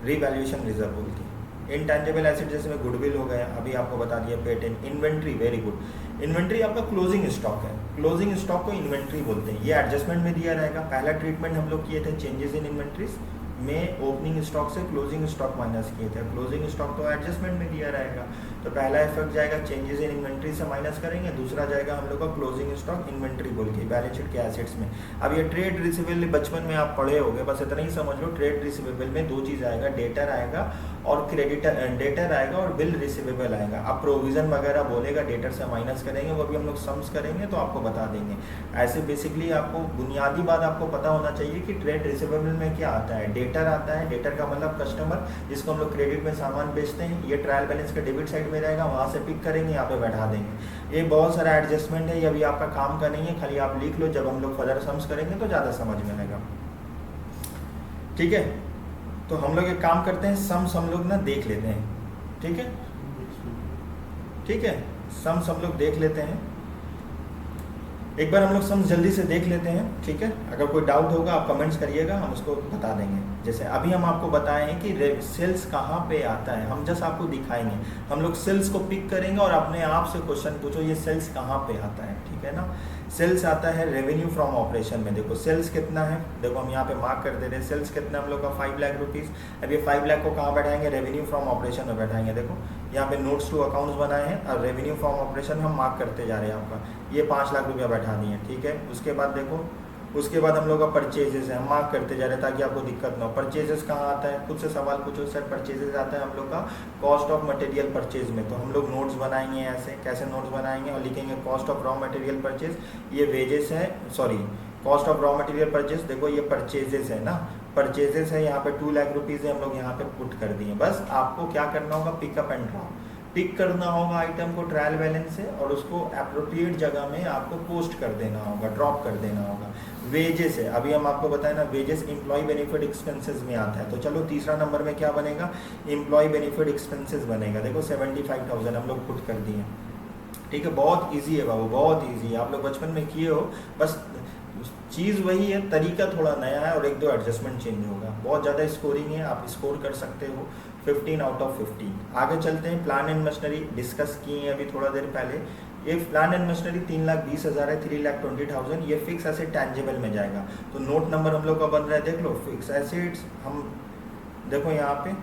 रीवैल्यूएशन रिजर्व बोल के। इनटेंजिबल एसेट जैसे में गुडविल हो गया, अभी आपको बता दिया, patent, inventory, very good. Inventory आपका क्लोजिंग स्टॉक है, क्लोजिंग स्टॉक को इन्वेंट्री बोलते हैं, ये एडजस्टमेंट में दिया रहेगा। पहला ट्रीटमेंट हम लोग किए थे चेंजेस इन इन्वेंट्रीज में, ओपनिंग स्टॉक से क्लोजिंग स्टॉक माइनस किए थे, क्लोजिंग स्टॉक तो एडजस्टमेंट में दिया रहेगा। तो पहला इफेक्ट जाएगा चेंजेस इन इन्वेंट्री से माइनस करेंगे, दूसरा जाएगा हम लोग का क्लोजिंग स्टॉक इन्वेंट्री बोल के बैलेंस शीट के एसेट्स में। अब ये ट्रेड रिसीवेबल बचपन में आप पढ़े होंगे, बस इतना ही समझ लो, ट्रेड रिसीवेबल में दो चीज़ आएगा, डेटर आएगा और क्रेडिटर, डेटर आएगा और बिल रिसीवेबल आएगा। अब प्रोविजन वगैरह बोलेगा, डेटर से माइनस करेंगे, वो भी हम लोग सम्स करेंगे तो आपको बता देंगे। ऐसे बेसिकली आपको बुनियादी बात आपको पता होना चाहिए कि ट्रेड रिसीवेबल में क्या आता है, डेटर आता है, डेटर का मतलब कस्टमर जिसको हम लोग क्रेडिट में सामान बेचते हैं, ये ट्रायल बैलेंस के डेबिट साइड में रहेगा, वहाँ से पिक करेंगे, यहाँ पे बैठा देंगे। ये बहुत सारा एडजस्टमेंट है, ये अभी आपका काम का नहीं है, खाली आप लिख लो, जब हम लोग फर्दर सम्स करेंगे तो ज़्यादा समझ में आएगा, ठीक है। तो हम लोग एक काम करते हैं, सम्स हम लोग ना देख लेते हैं, ठीक है, ठीक है, सम्स हम लोग देख लेते हैं, एक बार हम लोग सम्स जल्दी से देख लेते हैं, ठीक है। अगर कोई डाउट होगा आप कमेंट्स करिएगा, हम उसको बता देंगे। जैसे अभी हम आपको बताए हैं कि सेल्स कहाँ पे आता है, हम जस्ट आपको दिखाएंगे, हम लोग सेल्स को पिक करेंगे और अपने आप से क्वेश्चन पूछो ये सेल्स कहाँ पे आता है, ठीक है ना। सेल्स आता है रेवेन्यू फ्रॉम ऑपरेशन में, देखो सेल्स कितना है, देखो हम यहाँ पे मार्क कर दे रहे हैं, सेल्स कितना हम लोग का 5 लाख रुपीज़। अब ये 5 लाख को कहाँ बैठाएंगे, रेवेन्यू फ्रॉम ऑपरेशन में बैठाएंगे। देखो यहाँ पे नोट्स टू अकाउंट्स बनाए हैं और रेवेन्यू फ्रॉम ऑपरेशन हम मार्क करते जा रहे हैं, आपका ये 5 लाख रुपया बैठा दिए, ठीक है। उसके बाद देखो, उसके बाद हम लोग का परचेजेस है, हम मार्क करते जा रहे हैं ताकि आपको दिक्कत ना हो। परचेजेस कहाँ आता है, खुद से सवाल पूछो सर, परचेजेस आता है हम लोग का कॉस्ट ऑफ मटेरियल परचेज में। तो हम लोग नोट्स बनाएंगे ऐसे, कैसे नोट्स बनाएंगे और लिखेंगे cost of raw material purchase, ये वेजेस है, sorry cost of raw material purchase, देखो ये परचेजेस है ना, परचेजेस है, यहाँ पे 2 लाख रुपीज़ है, हम लोग यहाँ पे पुट कर दिए। बस आपको क्या करना होगा, पिकअप एंड ड्रॉप, पिक करना होगा आइटम को ट्रायल बैलेंस से और उसको अप्रोप्रिएट जगह में आपको पोस्ट कर देना होगा, ड्रॉप कर देना होगा। वेजेस है, अभी हम आपको बताए ना, वेजेस एम्प्लॉय बेनिफिट एक्सपेंसेस में आता है। तो चलो तीसरा नंबर में क्या बनेगा, एम्प्लॉय बेनिफिट एक्सपेंसेस बनेगा। देखो 75,000 हम लोग पुट कर दिए, ठीक है। बहुत ईजी है बाबू, बहुत ईजी है, आप लोग बचपन में किए हो, बस चीज़ वही है, तरीका थोड़ा नया है और एक दो एडजस्टमेंट चेंज होगा। बहुत ज़्यादा स्कोरिंग है, आप स्कोर कर सकते हो 15 आउट ऑफ 15। आगे चलते हैं, प्लान एंड मशीनरी डिस्कस किए हैं अभी थोड़ा देर पहले। ये प्लान एंड मशीनरी 3,20,000 है, 3,20,000, ये फिक्स एसेट टैंजिबल में जाएगा। तो नोट नंबर हम लोग का बन रहा है, देख लो, फिक्स एसेट्स, हम देखो यहाँ पे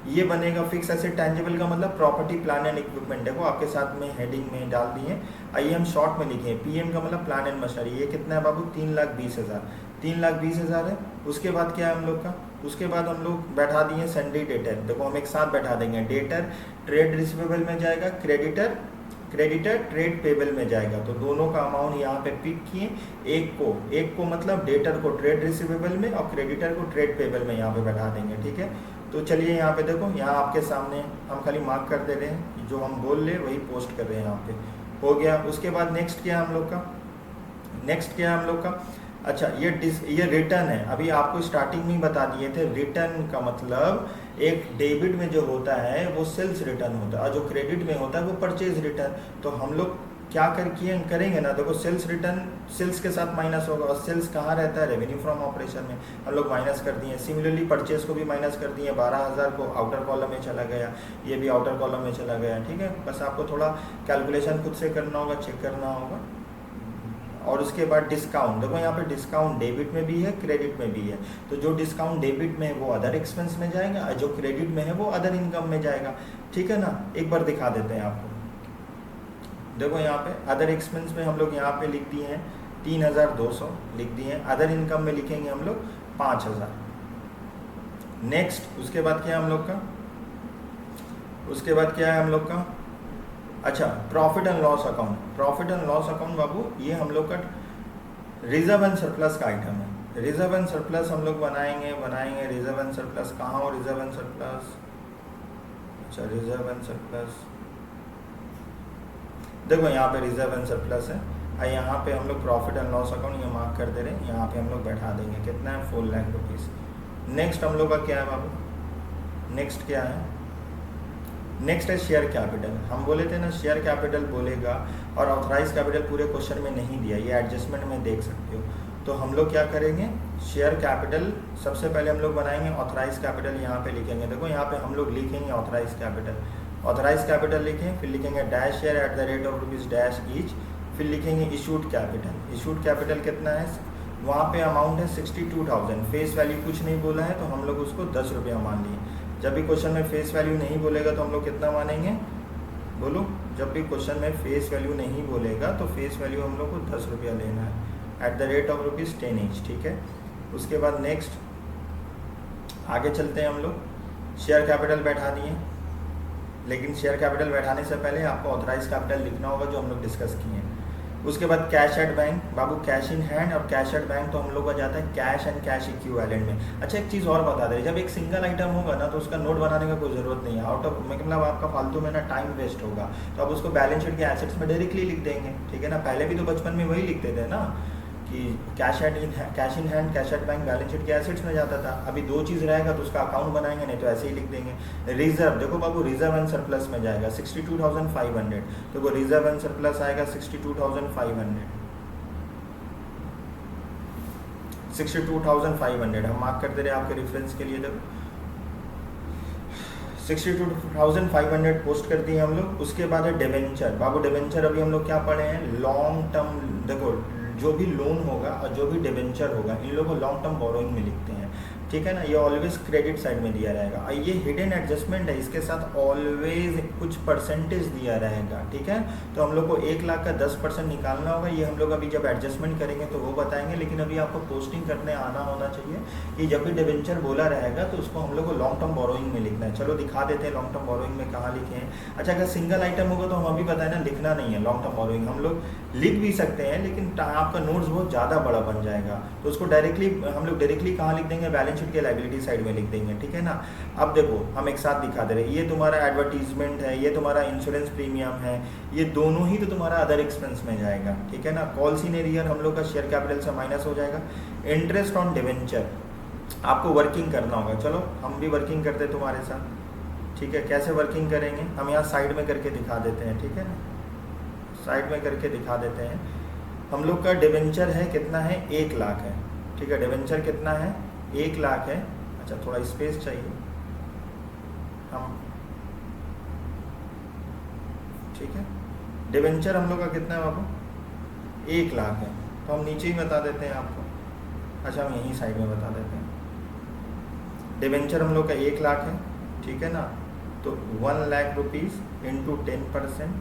ये बनेगा फिक्स एसेट टैंजिबल का मतलब प्रॉपर्टी प्लान एंड इक्विपमेंट। देखो आपके साथ में हेडिंग में डाल दिए, आइए हम शॉर्ट में लिखे, पीएम का मतलब प्लान एंड मशीनरी। ये कितना है बाबू, 3,20,000, 3,20,000 है। उसके बाद क्या है हम लोग का, उसके बाद हम लोग बैठा दिए सैंडरी डेटर। देखो हम एक साथ बैठा देंगे, डेटर ट्रेड रिसीवेबल में जाएगा, क्रेडिटर ट्रेड पेबल में जाएगा। तो दोनों का अमाउंट यहाँ पे पिक किए, एक को मतलब डेटर को ट्रेड रिसीवेबल में और क्रेडिटर को ट्रेड पेबल में यहाँ पे बैठा देंगे, ठीक है। तो चलिए यहाँ पे देखो, यहाँ आपके सामने हम खाली मार्क कर दे रहे हैं, जो हम बोल रहे वही पोस्ट कर रहे हैं, यहाँ पे हो गया। उसके बाद नेक्स्ट क्या है हम लोग का, नेक्स्ट क्या है हम लोग का, अच्छा ये रिटर्न है। अभी आपको स्टार्टिंग में बता दिए थे, रिटर्न का मतलब एक डेबिट में जो होता है वो सेल्स रिटर्न होता है और जो क्रेडिट में होता है वो परचेज रिटर्न। तो हम लोग क्या करेंगे ना, देखो सेल्स रिटर्न सेल्स के साथ माइनस होगा और सेल्स कहाँ रहता है, रेवेन्यू फ्रॉम ऑपरेशन में, हम लोग माइनस कर दिए। सिमिलरली परचेज को भी माइनस कर दिए, 12,000 को आउटर कॉलम में चला गया, ये भी आउटर कॉलम में चला गया, ठीक है। बस आपको थोड़ा कैलकुलेशन खुद से करना होगा, चेक करना होगा और उसके बाद डिस्काउंट, देखो यहाँ पे डिस्काउंट डेबिट में भी है क्रेडिट में भी है, तो जो डिस्काउंट डेबिट में है वो अदर एक्सपेंस में जाएगा और जो क्रेडिट में है वो अदर इनकम में जाएगा, ठीक है ना। एक बार दिखा देते हैं आपको, देखो यहाँ पे अदर एक्सपेंस में हम लोग यहाँ पे लिख दिए हैं 3200 लिख दिए हैं, अदर इनकम में लिखेंगे हम लोग 5000। नेक्स्ट उसके बाद क्या है हम लोग का, उसके बाद क्या है हम लोग का, अच्छा profit and loss account. Profit and loss account बाबू ये हम लोग का रिजर्व एंड सरप्लस का आइटम है। रिजर्व एंड सरप्लस हम लोग बनाएंगे रिजर्व एंड सरप्लस कहाँ हो, रिजर्व एंड सरप्लस, अच्छा रिजर्व एंड सरप्लस, देखो यहाँ पे रिजर्व एंड सरप्लस है और यहाँ पे हम लोग प्रॉफिट एंड लॉस अकाउंट ये मार्क कर दे रहे हैं, यहाँ पे हम लोग बैठा देंगे कितना है 4 लाख रुपीज़। नेक्स्ट हम लोग का क्या है बाबू, नेक्स्ट क्या है, नेक्स्ट है शेयर कैपिटल। हम बोले थे ना शेयर कैपिटल बोलेगा और ऑथराइज कैपिटल पूरे क्वेश्चन में नहीं दिया, ये एडजस्टमेंट में देख सकते हो। तो हम लोग क्या करेंगे, शेयर कैपिटल सबसे पहले हम लोग बनाएंगे, ऑथराइज कैपिटल यहाँ पे लिखेंगे, देखो यहाँ पे हम लोग लिखेंगे ऑथराइज कैपिटल, ऑथराइज कैपिटल लिखें, फिर लिखेंगे dash share at the rate of rupees dash each, फिर लिखेंगे इशूड कैपिटल। इशूड कैपिटल कितना है, वहाँ पे अमाउंट है 62,000, फेस वैल्यू कुछ नहीं बोला है तो हम लोग उसको 10 रुपया मान लिए। जब भी क्वेश्चन में फेस वैल्यू नहीं बोलेगा तो हम लोग कितना मानेंगे, बोलो, जब भी क्वेश्चन में फेस वैल्यू नहीं बोलेगा तो फेस वैल्यू हम लोग को 10 रुपया लेना है at the rate of rupees 10 each, ठीक है। उसके बाद नेक्स्ट आगे चलते हैं हम लोग, शेयर कैपिटल बैठा दिए, लेकिन शेयर कैपिटल बैठाने से पहले आपको ऑथराइज कैपिटल लिखना होगा जो हम लोग डिस्कस किए हैं। उसके बाद cash at bank, Babu cash in hand और कैश एट बैंक तो हम लोग का जाता है कैश एंड कैश इक्विवेलेंट में। अच्छा एक चीज़ और बता दें, जब एक सिंगल आइटम होगा ना तो उसका नोट बनाने का कोई ज़रूरत नहीं है, आउट ऑफ मतलब आपका फालतू में ना टाइम वेस्ट होगा, तो आप उसको बैलेंस शीट के एसेट्स में डायरेक्टली लिख देंगे, ठीक है ना। पहले भी तो बचपन में वही लिखते थे ना कि cash in hand cash at bank balance sheet के एसेट्स में जाता था। अभी दो चीज़ रहेगा तो उसका अकाउंट बनाएंगे, नहीं तो ऐसे ही लिख देंगे। रिजर्व, देखो बाबू रिजर्व एंड सरप्लस में जाएगा 62,500, देखो रिजर्व एंड सरप्लस आएगा 62,500, 62,500 हम मार्क कर दे रहे हैं आपके रेफरेंस के लिए। देखो 62,500 पोस्ट कर दिए हम लोग। उसके बाद है डिवेंचर, बाबू डिवेंचर अभी हम लोग क्या पढ़े हैं, लॉन्ग टर्म, देखो जो भी लोन होगा और जो भी डिवेंचर होगा इन लोगों को लॉन्ग टर्म बोरोइंग में लिखते हैं, ठीक है ना। ये ऑलवेज क्रेडिट साइड में दिया रहेगा और ये हिडन एडजस्टमेंट है, इसके साथ ऑलवेज कुछ परसेंटेज दिया रहेगा, ठीक है। तो हम लोग को 1 लाख का 10% निकालना होगा, ये हम लोग अभी जब एडजस्टमेंट करेंगे तो वो बताएंगे, लेकिन अभी आपको पोस्टिंग करने आना होना चाहिए कि जब भी डिवेंचर बोला रहेगा तो उसको हम लोग को लॉन्ग टर्म बोरोइंग में लिखना है। चलो दिखा देते हैं लॉन्ग टर्म बोरोइंग में कहाँ लिखे हैं। अच्छा अगर सिंगल आइटम होगा तो हम अभी बताए ना लिखना नहीं है लॉन्ग टर्म बोरोइंग, हम लोग लिख भी सकते हैं लेकिन आपका नोट्स बहुत ज़्यादा बड़ा बन जाएगा, तो उसको डायरेक्टली हम लोग डायरेक्टली कहाँ लिख देंगे, बैलेंस शीट के लायबिलिटी साइड में लिख देंगे, ठीक है ना। अब देखो हम एक साथ दिखा दे रहे हैं, ये तुम्हारा एडवर्टीजमेंट है, ये तुम्हारा इंश्योरेंस प्रीमियम है, ये दोनों ही तो तुम्हारा अदर एक्सपेंस में जाएगा, ठीक है ना। कॉल्स इन एरियर हम लोग का शेयर कैपिटल से माइनस हो जाएगा। इंटरेस्ट ऑन डिवेंचर आपको वर्किंग करना होगा, चलो हम भी वर्किंग करते तुम्हारे साथ, ठीक है। कैसे वर्किंग करेंगे, हम यहाँ साइड में करके दिखा देते हैं, ठीक है ना, साइड में करके दिखा देते हैं। हम लोग का डिवेंचर है कितना है, 1 लाख है, ठीक है। डिवेंचर कितना है, 1 लाख है। अच्छा थोड़ा स्पेस चाहिए हम, ठीक है। डिवेंचर हम लोग का कितना है बाबू, 1 लाख है, तो हम नीचे ही बता देते हैं आपको। अच्छा हम यहीं साइड में बता देते हैं। डिवेंचर हम लोग का 1 लाख है, ठीक है ना, तो 1 लाख रुपीज़ इंटू 10%,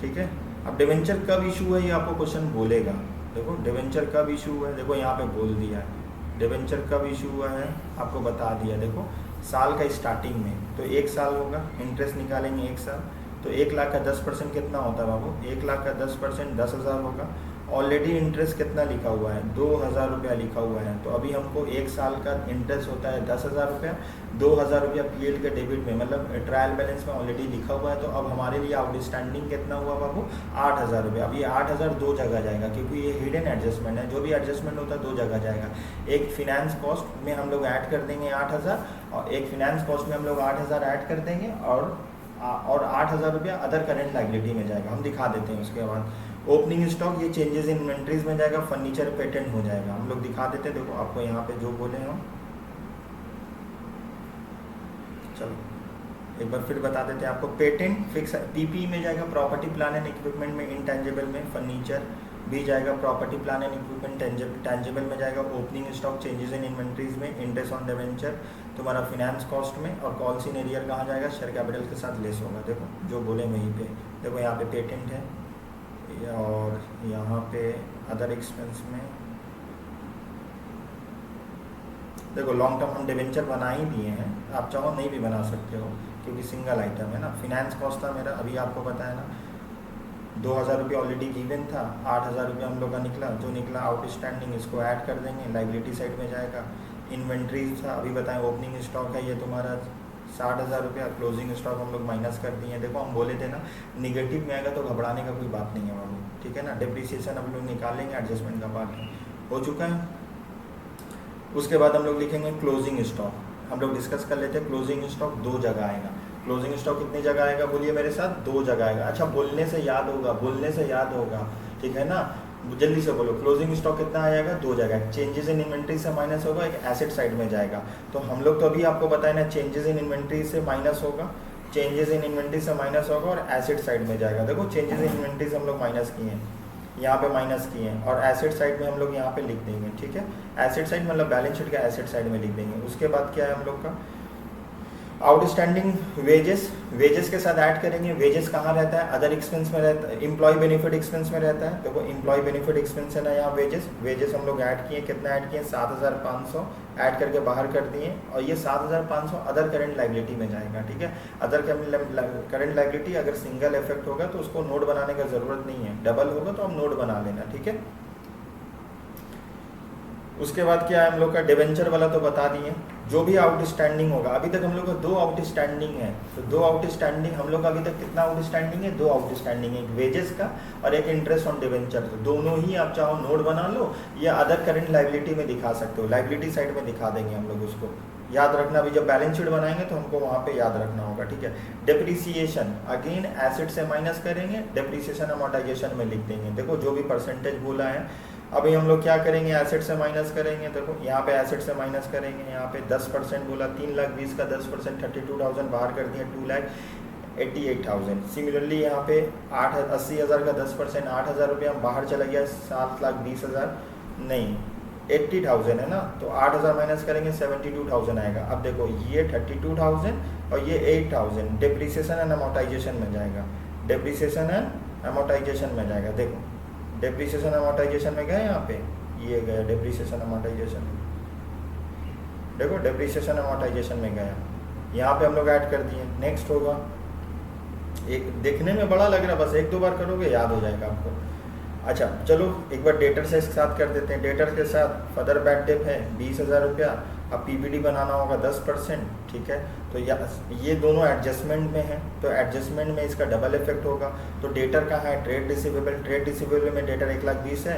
ठीक है। अब डिवेंचर कब इशू है ये आपको क्वेश्चन बोलेगा, देखो डिवेंचर कब इशू हुआ है, देखो यहाँ पे बोल दिया है डिवेंचर कब इशू हुआ है, आपको बता दिया। देखो साल का स्टार्टिंग में, तो 1 साल होगा, इंटरेस्ट निकालेंगे 1 साल, तो 1 लाख का 10% कितना होता है बाबू, 1 लाख का 10% 10,000 होगा। ऑलरेडी इंटरेस्ट कितना लिखा हुआ है, 2,000 रुपया लिखा हुआ है, तो अभी हमको 1 साल का इंटरेस्ट होता है 10,000 रुपया, 2,000 रुपया पीएल के डेबिट में, मतलब ट्रायल बैलेंस में ऑलरेडी लिखा हुआ है। तो अब हमारे लिए आउटस्टैंडिंग कितना हुआ बाबू, 8,000 रुपया। अब ये 8,000 दो जगह जाएगा क्योंकि ये हिडन एडजस्टमेंट है, जो भी एडजस्टमेंट होता है 2 जगह जाएगा। एक फिनेंस कॉस्ट में हम लोग ऐड कर देंगे 8,000, और एक फिनेंस कॉस्ट में हम लोग 8,000 ऐड कर देंगे, और 8,000 रुपया अदर करेंट लायबिलिटी में जाएगा, हम दिखा देते हैं। उसके बाद ओपनिंग स्टॉक, ये चेंजेस इन इन्वेंट्रीज में जाएगा, फर्नीचर पेटेंट हो जाएगा, हम लोग दिखा देते हैं। देखो आपको यहाँ पे जो बोले हम, चलो एक बार फिर बता देते हैं आपको। पेटेंट फिक्स पीपी में जाएगा, प्रॉपर्टी प्लान एंड इक्विपमेंट में, इंटेंजिबल में, फर्नीचर, बी जाएगा property plan and equipment tangible में जाएगा, opening stock, changes in inventories में, इंटरेस्ट ऑन डिवेंचर, तुम्हारा फिनेंस कॉस्ट में, और कॉल्स इन एरियर कहाँ जाएगा, शेयर कैपिटल के साथ लेस होगा। देखो जो बोले वहीं पे, देखो यहाँ पे पेटेंट है और यहाँ पे अदर एक्सपेंस में देखो लॉन्ग टर्म हम डिवेंचर बना ही दिए हैं, आप चाहो नहीं भी बना सकते हो क्योंकि सिंगल आइटम है ना। फिनेंस कॉस्ट था मेरा, अभी आपको पता है ना 2000 रुपये ऑलरेडी गिवन था, 8000 रुपये हम लोग का निकला, जो निकला आउटस्टैंडिंग इसको ऐड कर देंगे, लाइबिलिटी साइड में जाएगा। इन्वेंट्रीज था, अभी बताएं ओपनिंग स्टॉक है ये तुम्हारा 60,000 रुपया, क्लोजिंग स्टॉक हम लोग माइनस कर दिए हैं। देखो हम बोले थे ना निगेटिव में आएगा तो घबराने का कोई बात नहीं है बाबू, ठीक है ना। डिप्रिसिएशन हम लोग निकालेंगे, एडजस्टमेंट का पार्ट है, हो चुका है। उसके बाद हम लोग लिखेंगे क्लोजिंग स्टॉक, हम लोग डिस्कस कर लेते हैं। क्लोजिंग स्टॉक 2 जगह आएगा, क्लोजिंग स्टॉक कितनी जगह आएगा बोलिए मेरे साथ, 2 जगह आएगा। अच्छा बोलने से याद होगा, बोलने से याद होगा, ठीक है ना, जल्दी से बोलो। क्लोजिंग स्टॉक कितना आएगा, 2 जगह, चेंजेस इन इन्वेंट्री से माइनस होगा, एक एसेट साइड में जाएगा। तो हम लोग तो अभी आपको बताए ना चेंजेस इन इन्वेंट्री से माइनस होगा, चेंजेस इन इन्वेंट्री से माइनस होगा और एसेट साइड में जाएगा। देखो चेंजेस इन इन्वेंट्री से हम लोग माइनस किए हैं, यहाँ पे माइनस किए हैं, और एसेट साइड में हम लोग यहाँ पे लिख देंगे, ठीक है। एसेट साइड मतलब बैलेंस शीट का एसेट साइड में लिख देंगे। उसके बाद क्या है हम लोग का आउटस्टैंडिंग वेजेस, वेजेस के साथ ऐड करेंगे। वेजेस कहाँ रहता है, अदर एक्सपेंस में रहता है, एम्प्लॉय बेनिफिट एक्सपेंस में रहता है। देखो एम्प्लॉय बेनिफिट एक्सपेंस है ना यहाँ वेजेस, वेजेस हम लोग ऐड किए, कितना ऐड किए 7500 ऐड करके बाहर कर दिए, और ये 7500 अदर करेंट लाइबिलिटी में जाएगा, ठीक है। अदर करेंट लाइबिलिटी अगर सिंगल इफेक्ट होगा तो उसको नोट बनाने का जरूरत नहीं है, डबल होगा तो हम नोट बना लेना, ठीक है। उसके बाद क्या है हम लोग का डिवेंचर वाला तो बता दिए, जो भी आउटस्टैंडिंग होगा। अभी तक हम लोग का 2 आउटस्टैंडिंग है, तो 2 आउटस्टैंडिंग हम लोग का अभी तक कितना आउटस्टैंडिंग है, 2 आउटस्टैंडिंग है, एक वेजेस का और एक इंटरेस्ट ऑन डिवेंचर। तो दोनों ही आप चाहो नोट बना लो या अदर करेंट लाइबिलिटी में दिखा सकते हो, लाइबिलिटी साइड में दिखा देंगे हम लोग उसको। याद रखना भी जब बैलेंस शीट बनाएंगे तो हमको वहाँ पे याद रखना होगा, ठीक है। डिप्रिसिएशन अगेन एसेट से माइनस करेंगे, डिप्रिसिएशन अमोर्टाइजेशन में लिख देंगे। देखो जो भी परसेंटेज बोला है अभी हम लोग क्या करेंगे, एसेट से माइनस करेंगे। देखो यहाँ पे एसेट से माइनस करेंगे, यहाँ पे 10% बोला, 3,20,000 का 10%, 32,000 बाहर कर दिया, 2,88,000। सिमिलरली यहाँ पे 80,000 का 10%, 8,000 रुपये हम बाहर चला गया, 7,20,000 नहीं 80,000 है ना, तो 8,000 माइनस करेंगे 72,000 आएगा। अब देखो ये 32,000 और ये 8,000 डिप्रिसिएशन एंड अमोर्टाइजेशन में जाएगा, डिप्रिसिएशन एंड अमोर्टाइजेशन में जाएगा। देखो डेप्रिसिएशन अमोर्टाइजेशन में गए, यहाँ पे ये गया डेप्रिसिएशन अमोर्टाइजेशन, देखो डेप्रिसिएशन अमोर्टाइजेशन में गया, यहाँ पे हम लोग ऐड कर दिए। नेक्स्ट होगा, एक देखने में बड़ा लग रहा है, बस 1-2 बार करोगे याद हो जाएगा आपको। अच्छा चलो एक बार डेटर से साथ कर देते हैं। डेटर के साथ फर्दर बैड डेप है 20,000 रुपया, अब पीबीडी बनाना होगा 10%, ठीक है। तो ये दोनों एडजस्टमेंट में है, तो एडजस्टमेंट में इसका डबल इफेक्ट होगा। तो डेटर कहाँ है, ट्रेड रिसीवेबल, ट्रेड रिसीवेबल में डेटर 1,20,000 है,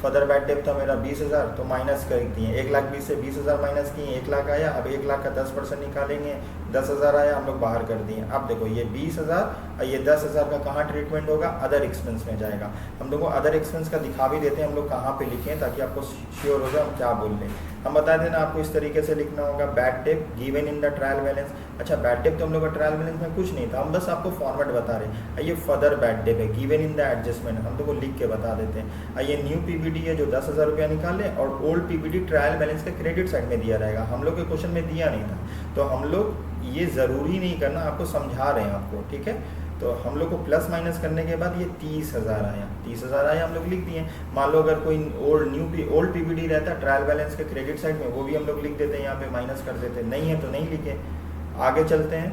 फर्दर बैड डेप था मेरा 20,000, तो माइनस कर दिए, 1,20,000 से 20,000 माइनस किए, 1,00,000 आया। अब 1,00,000 का 10% निकालेंगे, 10,000 आया, हम लोग बाहर कर दिए। अब देखो ये 20,000 और ये 10,000 का कहाँ ट्रीटमेंट होगा, अदर एक्सपेंस में जाएगा। हम लोग को अदर एक्सपेंस का दिखा भी देते हैं हम लोग कहाँ पे लिखें, ताकि आपको श्योर हो जाए हम क्या बोल रहे हैं। हम बता देना आपको इस तरीके से लिखना होगा, bad debt given in the trial balance. अच्छा बैड डेप तो हम लोग का ट्रायल बैलेंस में कुछ नहीं था, हम बस आपको फॉर्मेट बता रहे हैं। ये फर्दर बैड डेप है गिवन इन द एडजस्टमेंट, हम तो को लिख के बता देते हैं। ये न्यू पीबीडी है जो 10,000 रुपया निकाले, और ओल्ड पीबीडी ट्रायल बैलेंस के क्रेडिट साइड में दिया रहेगा। हम लोग के क्वेश्चन में दिया नहीं था, तो हम लोग ये ज़रूरी नहीं करना, आपको समझा रहे हैं आपको, ठीक है। तो हम लोग को प्लस माइनस करने के बाद ये 30,000 आया, 30,000 आया, हम लोग लिख दिए। मान लो अगर कोई ओल्ड पीबीडी रहता है ट्रायल बैलेंस के क्रेडिट साइड में, वो भी हम लोग लिख देते हैं, यहाँ पे माइनस कर देते हैं, नहीं है तो नहीं लिखे। आगे चलते हैं।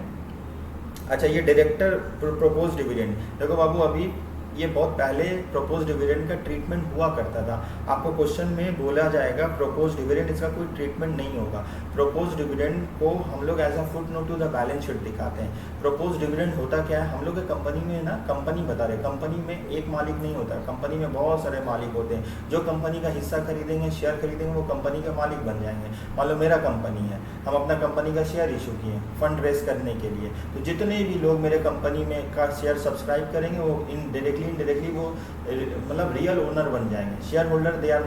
अच्छा ये डायरेक्टर प्रपोज डिविडेंड, देखो बाबू अभी ये बहुत पहले प्रपोज डिविडेंड का ट्रीटमेंट हुआ करता था। आपको क्वेश्चन में बोला जाएगा प्रपोज डिविडेंड, इसका कोई ट्रीटमेंट नहीं होगा। प्रपोज डिविडेंड को हम लोग as a footnote to the balance sheet दिखाते हैं। प्रपोज डिविडेंड होता क्या है, हम लोग के कंपनी में ना, कंपनी बता रहे, कंपनी में एक मालिक नहीं होता, कंपनी में बहुत सारे मालिक होते हैं। जो कंपनी का हिस्सा खरीदेंगे, शेयर खरीदेंगे, वो कंपनी के मालिक बन जाएंगे। मान लो मेरा कंपनी है, हम अपना कंपनी का शेयर इशू किए फंड रेज करने के लिए, तो जितने भी लोग मेरे कंपनी में का शेयर सब्सक्राइब करेंगे वो इनडायरेक्टली डायरेक्टली वो मतलब रियल ओनर बन जाएंगे। Shareholder they are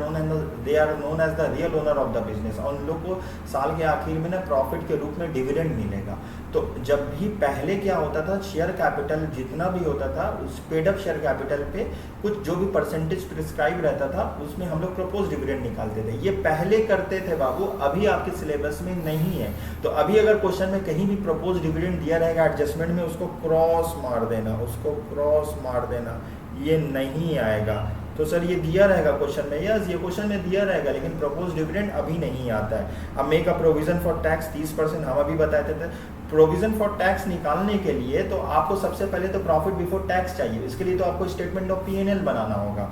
known as the real owner of the business, और उन लोग को साल के आखिर में ना प्रॉफिट के रूप में डिविडेंड मिलेगा। तो जब भी पहले क्या होता था, शेयर कैपिटल जितना भी होता था उस पेड अप शेयर कैपिटल पे कुछ जो भी परसेंटेज प्रिस्क्राइब रहता था उसमें हम लोग प्रपोज डिविडेंड निकालते थे। ये पहले करते थे बाबू, अभी आपके सिलेबस में नहीं है। तो अभी अगर क्वेश्चन में कहीं भी प्रपोज डिविडेंड दिया रहेगा एडजस्टमेंट में, उसको क्रॉस मार देना, उसको क्रॉस मार देना, ये नहीं आएगा। तो सर ये दिया रहेगा क्वेश्चन में, यस ये क्वेश्चन में दिया रहेगा, लेकिन प्रपोज डिविडेंड अभी नहीं आता है। अब make a provision for tax 30%, हम अभी बताते थे। प्रोविजन फॉर टैक्स निकालने के लिए तो आपको सबसे पहले तो प्रॉफिट बिफोर टैक्स चाहिए, इसके लिए तो आपको स्टेटमेंट ऑफ P&L बनाना होगा,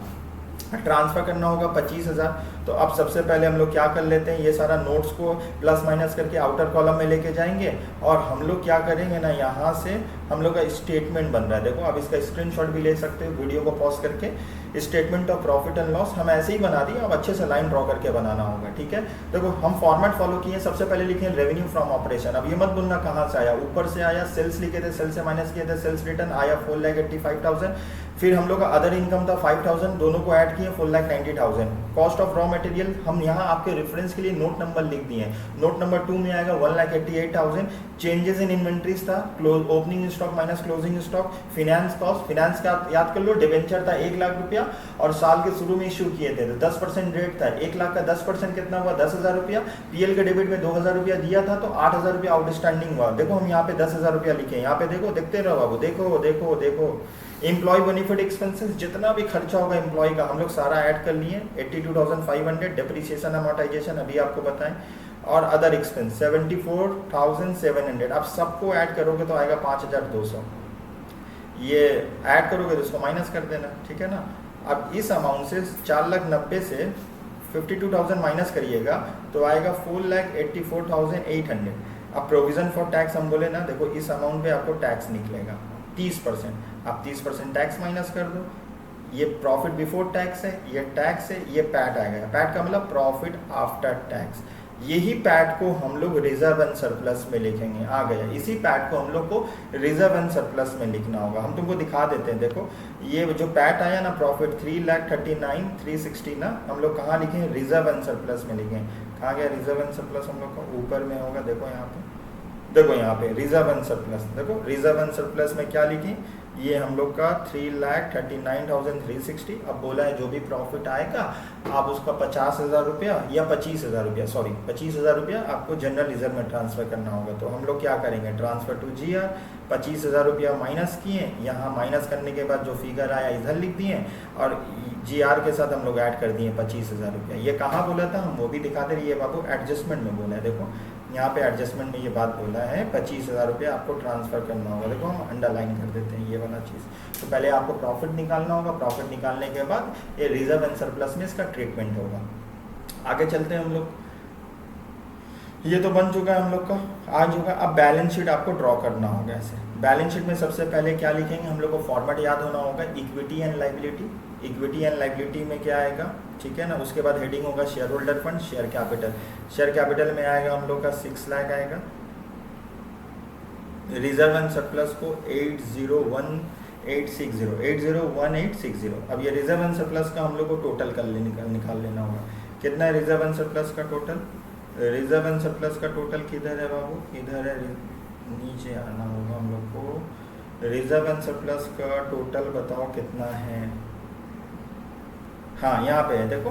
ट्रांसफर करना होगा 25,000। तो अब सबसे पहले हम लोग क्या कर लेते हैं, ये सारा नोट्स को प्लस माइनस करके आउटर कॉलम में लेके जाएंगे और हम लोग क्या करेंगे ना, यहाँ से हम लोग का स्टेटमेंट बन रहा है। देखो अब इसका स्क्रीनशॉट भी ले सकते हो वीडियो को पॉज करके। Statement of profit and loss हम ऐसे ही बना दिए, अब अच्छे से लाइन ड्रॉ करके बनाना होगा, ठीक है। देखो हम फॉर्मेट फॉलो किए, सबसे पहले लिखे रेवेन्यू फ्रॉम ऑपरेशन। अब ये मत बोलना कहाँ से आया, ऊपर से आया, सेल्स लिखे थे, सेल्स से माइनस किए थे, सेल्स रिटर्न आया 4,85,000। फिर हम लोग का अदर इनकम था 5,000, दोनों को ऐड किए 4,90,000। कॉस्ट ऑफ रॉ मटेरियल हम यहाँ आपके रेफरेंस के लिए नोट नंबर लिख दिए हैं। नोट नंबर 2 में आएगा 1,88,000। चेंजेस इन इन्वेंट्रीज था, close opening stock minus closing stock. Finance cost, finance का याद कर लो, डिवेंचर था 1 लाख रुपया और साल के शुरू में इश्यू किए थे, 10% रेट था। 1 लाख का 10% कितना हुआ, 10,000 रुपया। पीएल के डेबिट में 2,000 रुपया दिया था तो 8,000 रुपया आउटस्टैंडिंग हुआ। देखो हम यहाँ पे 10,000 रुपया लिखे, यहाँ पे देखो, देखते रहो बाबू, देखो देखो देखो। एम्प्लॉय बेनिफिट एक्सपेंसेस, जितना भी खर्चा होगा एम्प्लॉय का हम लोग सारा ऐड कर लिए, 82,500। डिप्रिसिएशन अमोर्टाइजेशन अभी आपको बताएं, और अदर एक्सपेंस 74,700। अब सबको ऐड करोगे तो आएगा 5,200। ये ऐड करोगे तो उसको माइनस कर देना, ठीक है ना। अब इस अमाउंट से 4,90,000 से 52,000 माइनस करिएगा तो आएगा 4,84,800। अब प्रोविजन फॉर टैक्स हम बोले ना, देखो इस अमाउंट पे आपको टैक्स निकलेगा 30%। आप 30% टैक्स माइनस कर दो, ये प्रॉफिट बिफोर टैक्स है, ये टैक्स है, ये पैट आएगा। पैट का मतलब प्रॉफिट आफ्टर टैक्स। यही पैट को हम लोग रिजर्व एंड सरप्लस में लिखेंगे, आ गया। इसी पैट को हम लोग को रिजर्व एंड सरप्लस में लिखना होगा। हम तुमको दिखा देते हैं, देखो ये जो पैट आया ना प्रॉफिट 3,39,360 ना, हम लोग कहाँ लिखे, रिजर्व एंड सरप्लस में लिखें। कहाँ गया रिजर्व एंड सरप्लस, हम लोग का ऊपर में होगा, देखो यहाँ पे, देखो यहाँ पे रिजर्व एंड सरप्लस। देखो रिजर्व एंड सरप्लस में क्या लिखें, ये हम लोग का 3,39,360। अब बोला है जो भी प्रॉफिट आएगा आप उसका 50,000 रुपया या 25,000 रुपया, सॉरी 25,000 रुपया आपको जनरल रिजर्व में ट्रांसफर करना होगा। तो हम लोग क्या करेंगे, ट्रांसफर टू GR, 25,000 रुपया माइनस किए, यहाँ माइनस करने के बाद जो फिगर आया इधर लिख दिए और GR के साथ हम लोग ऐड कर दिए 25,000 रुपया। ये कहाँ बोला था हम वो भी दिखा दे रही है बाबू, एडजस्टमेंट में बोला है। देखो यहाँ पे एडजस्टमेंट में ये बात बोला है 25,000 रुपया आपको ट्रांसफर करना होगा। देखो हम अंडरलाइन कर देते हैं ये वाला चीज़। तो पहले आपको प्रॉफिट निकालना होगा, प्रॉफिट निकालने के बाद ये रिजर्व एंड सरप्लस में इसका ट्रीटमेंट होगा। आगे चलते हैं हम लोग, ये तो बन चुका है हम लोग का, आ चुका। अब बैलेंस शीट आपको ड्रॉ करना होगा ऐसे। बैलेंस शीट में सबसे पहले क्या लिखेंगे, हम लोग को फॉर्मेट याद होना होगा, equity and liability. Equity and liability में क्या आएगा, ठीक है ना। उसके बाद हेडिंग होगा share holder fund, share capital. Share capital में आएगा हम लोग का 6 लाख आएगा। रिजर्व एंड सरप्लस को 801,860। अब ये रिजर्व एंड सरप्लस का हम लोग को टोटल कर निकाल लेना होगा। कितना है रिजर्व एंड सरप्लस का टोटल, रिजर्व एंड सरप्लस का टोटल किधर है बाबू, इधर है, नीचे आना होगा हम लोग को। रिजर्व एंड सरप्लस का टोटल बताओ कितना है, हाँ यहाँ पे है देखो।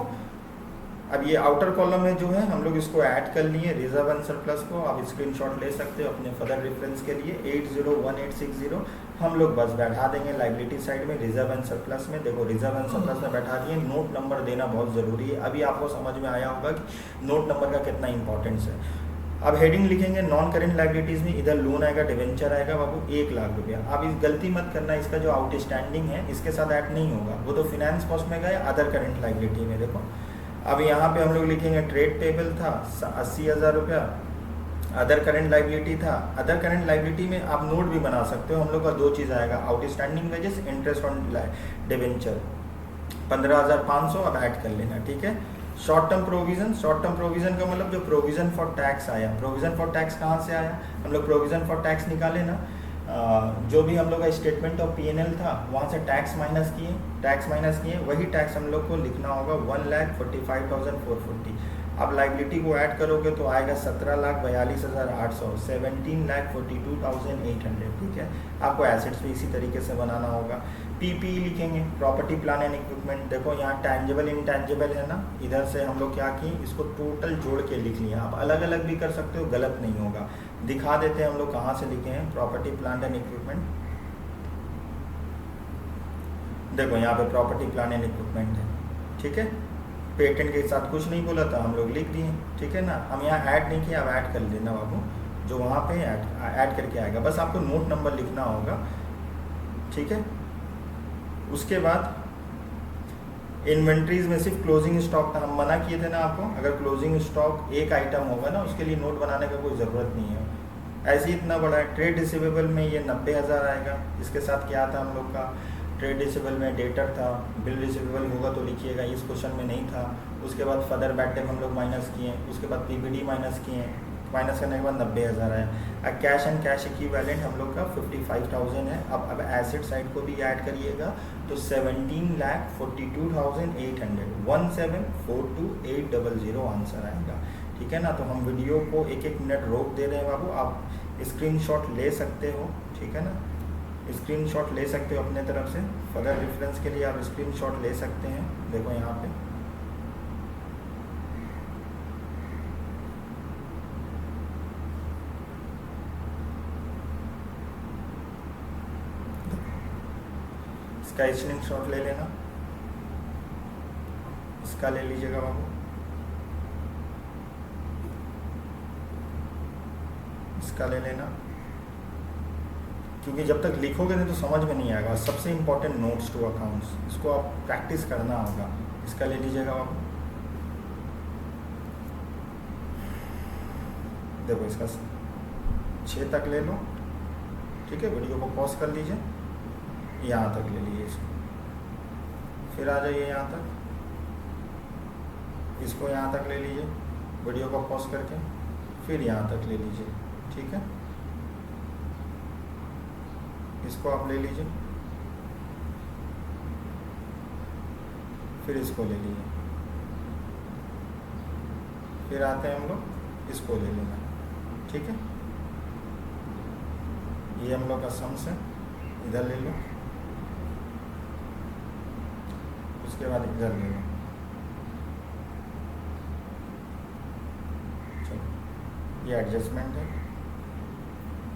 अब ये आउटर कॉलम में जो है हम लोग इसको ऐड कर लिए रिजर्व एंड सरप्लस को। आप स्क्रीनशॉट ले सकते हो अपने फर्दर रेफरेंस के लिए। 801,860 हम लोग बस बैठा देंगे लाइबिलिटी साइड में, रिजर्व एंड सरप्लस में। देखो रिजर्व एंड सरप्लस में बैठा दिए। नोट नंबर देना बहुत ज़रूरी है। अभी आपको समझ में आया होगा कि नोट नंबर का कितना इंपॉर्टेंस है। अब हेडिंग लिखेंगे नॉन करेंट लाइबिलिटीज़ में, इधर लोन आएगा, डिवेंचर आएगा बाबू 1 लाख रुपया। अब इस गलती मत करना, इसका जो आउटस्टैंडिंग है इसके साथ ऐड नहीं होगा, वो तो फिनेंस कॉस्ट में गए अदर करेंट लाइबिलिटी में। देखो अब यहाँ पे हम लोग लिखेंगे ट्रेड पेबल था 80,000 रुपया, अदर करेंट लाइबिलिटी था। अदर करेंट लाइबिलिटी में आप नोट भी बना सकते हो। हम लोग का 2 चीज़ आएगा, outstanding wages, interest on debenture 15,500 अब ऐड कर लेना, ठीक है। Short term provision, short term provision का मतलब जो प्रोविजन फॉर टैक्स आया। प्रोविजन फॉर टैक्स कहाँ से आया, हम लोग प्रोविजन फॉर टैक्स निकाले ना, जो भी हम लोग का स्टेटमेंट ऑफ P&L था वहाँ से टैक्स माइनस किए, वही टैक्स हम लोग को लिखना होगा 1,45,440। अब लाइबिलिटी को ऐड करोगे तो आएगा 17,42,800, 17,42,800। ठीक है, आपको एसेट्स भी इसी तरीके से बनाना होगा। PPE लिखेंगे, प्रॉपर्टी प्लान एंड इक्विपमेंट। देखो यहाँ टैंजेबल इंटैंजेबल है ना, इधर से हम लोग क्या किए, इसको टोटल जोड़ के लिख लिया। आप अलग अलग भी कर सकते हो, गलत नहीं होगा। दिखा देते हैं हम लोग कहाँ से लिखे हैं प्रॉपर्टी प्लान एंड इक्विपमेंट। देखो यहाँ पे प्रॉपर्टी प्लान एंड इक्विपमेंट है। ठीक है, पेटेंट के साथ कुछ नहीं बोला था, हम लोग लिख दिए। ठीक है ना, हम यहाँ ऐड नहीं किया, अब ऐड कर लेना बाबू, जो वहाँ पे ऐड करके आएगा, बस आपको नोट नंबर लिखना होगा। ठीक है, उसके बाद इन्वेंट्रीज में सिर्फ क्लोजिंग स्टॉक था, हम मना किए थे ना आपको, अगर क्लोजिंग स्टॉक एक आइटम होगा ना उसके लिए नोट बनाने का कोई ज़रूरत नहीं है। ऐसे ही इतना बड़ा है। ट्रेड रिसीवेबल में ये 90,000 आएगा। इसके साथ क्या था हम लोग का, ट्रेड रिसीवेबल में डेटर था, बिल रिसीवेबल होगा तो लिखिएगा, इस क्वेश्चन में नहीं था। उसके बाद फर्दर बैड डेट हम लोग माइनस किए, उसके बाद PBD माइनस किए, माइनस करने के बाद 90,000 आया। अब कैश एंड कैश इक्विवेलेंट हम लोग का 55,000 है। अब एसेट साइड को भी ऐड करिएगा तो 17,42,800, 17,42,800 आंसर आएगा। ठीक है ना, तो हम वीडियो को एक एक मिनट रोक दे रहे हैं बाबू, आप स्क्रीनशॉट ले सकते हो। ठीक है ना, स्क्रीनशॉट ले सकते हो अपने तरफ से, फर्दर रेफरेंस के लिए आप स्क्रीनशॉट ले सकते हैं। देखो यहाँ पे इसका स्क्रीनशॉट ले लेना, इसका ले लीजिएगा बाबू, इसका ले लेना, क्योंकि जब तक लिखोगे नहीं तो समझ में नहीं आएगा। सबसे इम्पोर्टेंट नोट्स टू अकाउंट्स, इसको आप प्रैक्टिस करना होगा। इसका ले लीजिएगा बाबू, देखो इसका 6 तक ले लो। ठीक है, वीडियो को पॉज कर लीजिए, यहाँ तक ले लीजिए इसको, फिर आ जाइए यहाँ तक, इसको यहाँ तक ले लीजिए, वीडियो को पॉज करके फिर यहाँ तक ले लीजिए। ठीक है, इसको आप ले लीजिए, फिर इसको ले लीजिए, फिर आते हैं हम लोग, इसको ले लेना। ठीक है, ये हम लोग का सम्स है, इधर ले लो, उसके बाद इधर ले लो। चलो, ये एडजस्टमेंट है,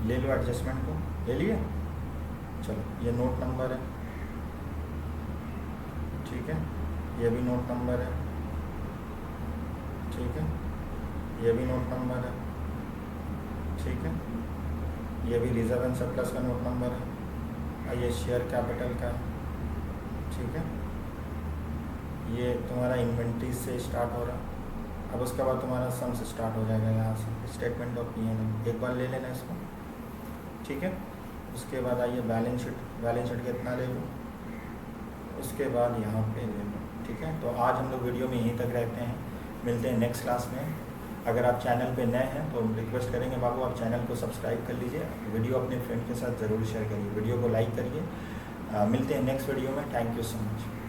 ले लो एडजस्टमेंट को, ले लिए। चलो, ये नोट नंबर है। ठीक है, ये भी नोट नंबर है। ठीक है, ये भी नोट नंबर है। ठीक है, ये भी रिजर्व एंड सरप्लस का नोट नंबर है, और ये शेयर कैपिटल का है। ठीक है, ये तुम्हारा इन्वेंट्री से स्टार्ट हो रहा, अब उसके बाद तुम्हारा सम से स्टार्ट हो जाएगा, यहाँ से स्टेटमेंट ऑफ P&L एक बार ले लेना इसको। ठीक है, उसके बाद आइए बैलेंस शीट, बैलेंस शीट कितना ले लो, उसके बाद यहाँ पे ले लो। ठीक है, तो आज हम लोग वीडियो में यहीं तक रहते हैं, मिलते हैं नेक्स्ट क्लास में। अगर आप चैनल पे नए हैं तो रिक्वेस्ट करेंगे बाबू आप चैनल को सब्सक्राइब कर लीजिए, वीडियो अपने फ्रेंड के साथ ज़रूर शेयर करिए, वीडियो को लाइक करिए। मिलते हैं नेक्स्ट वीडियो में। Thank you so much.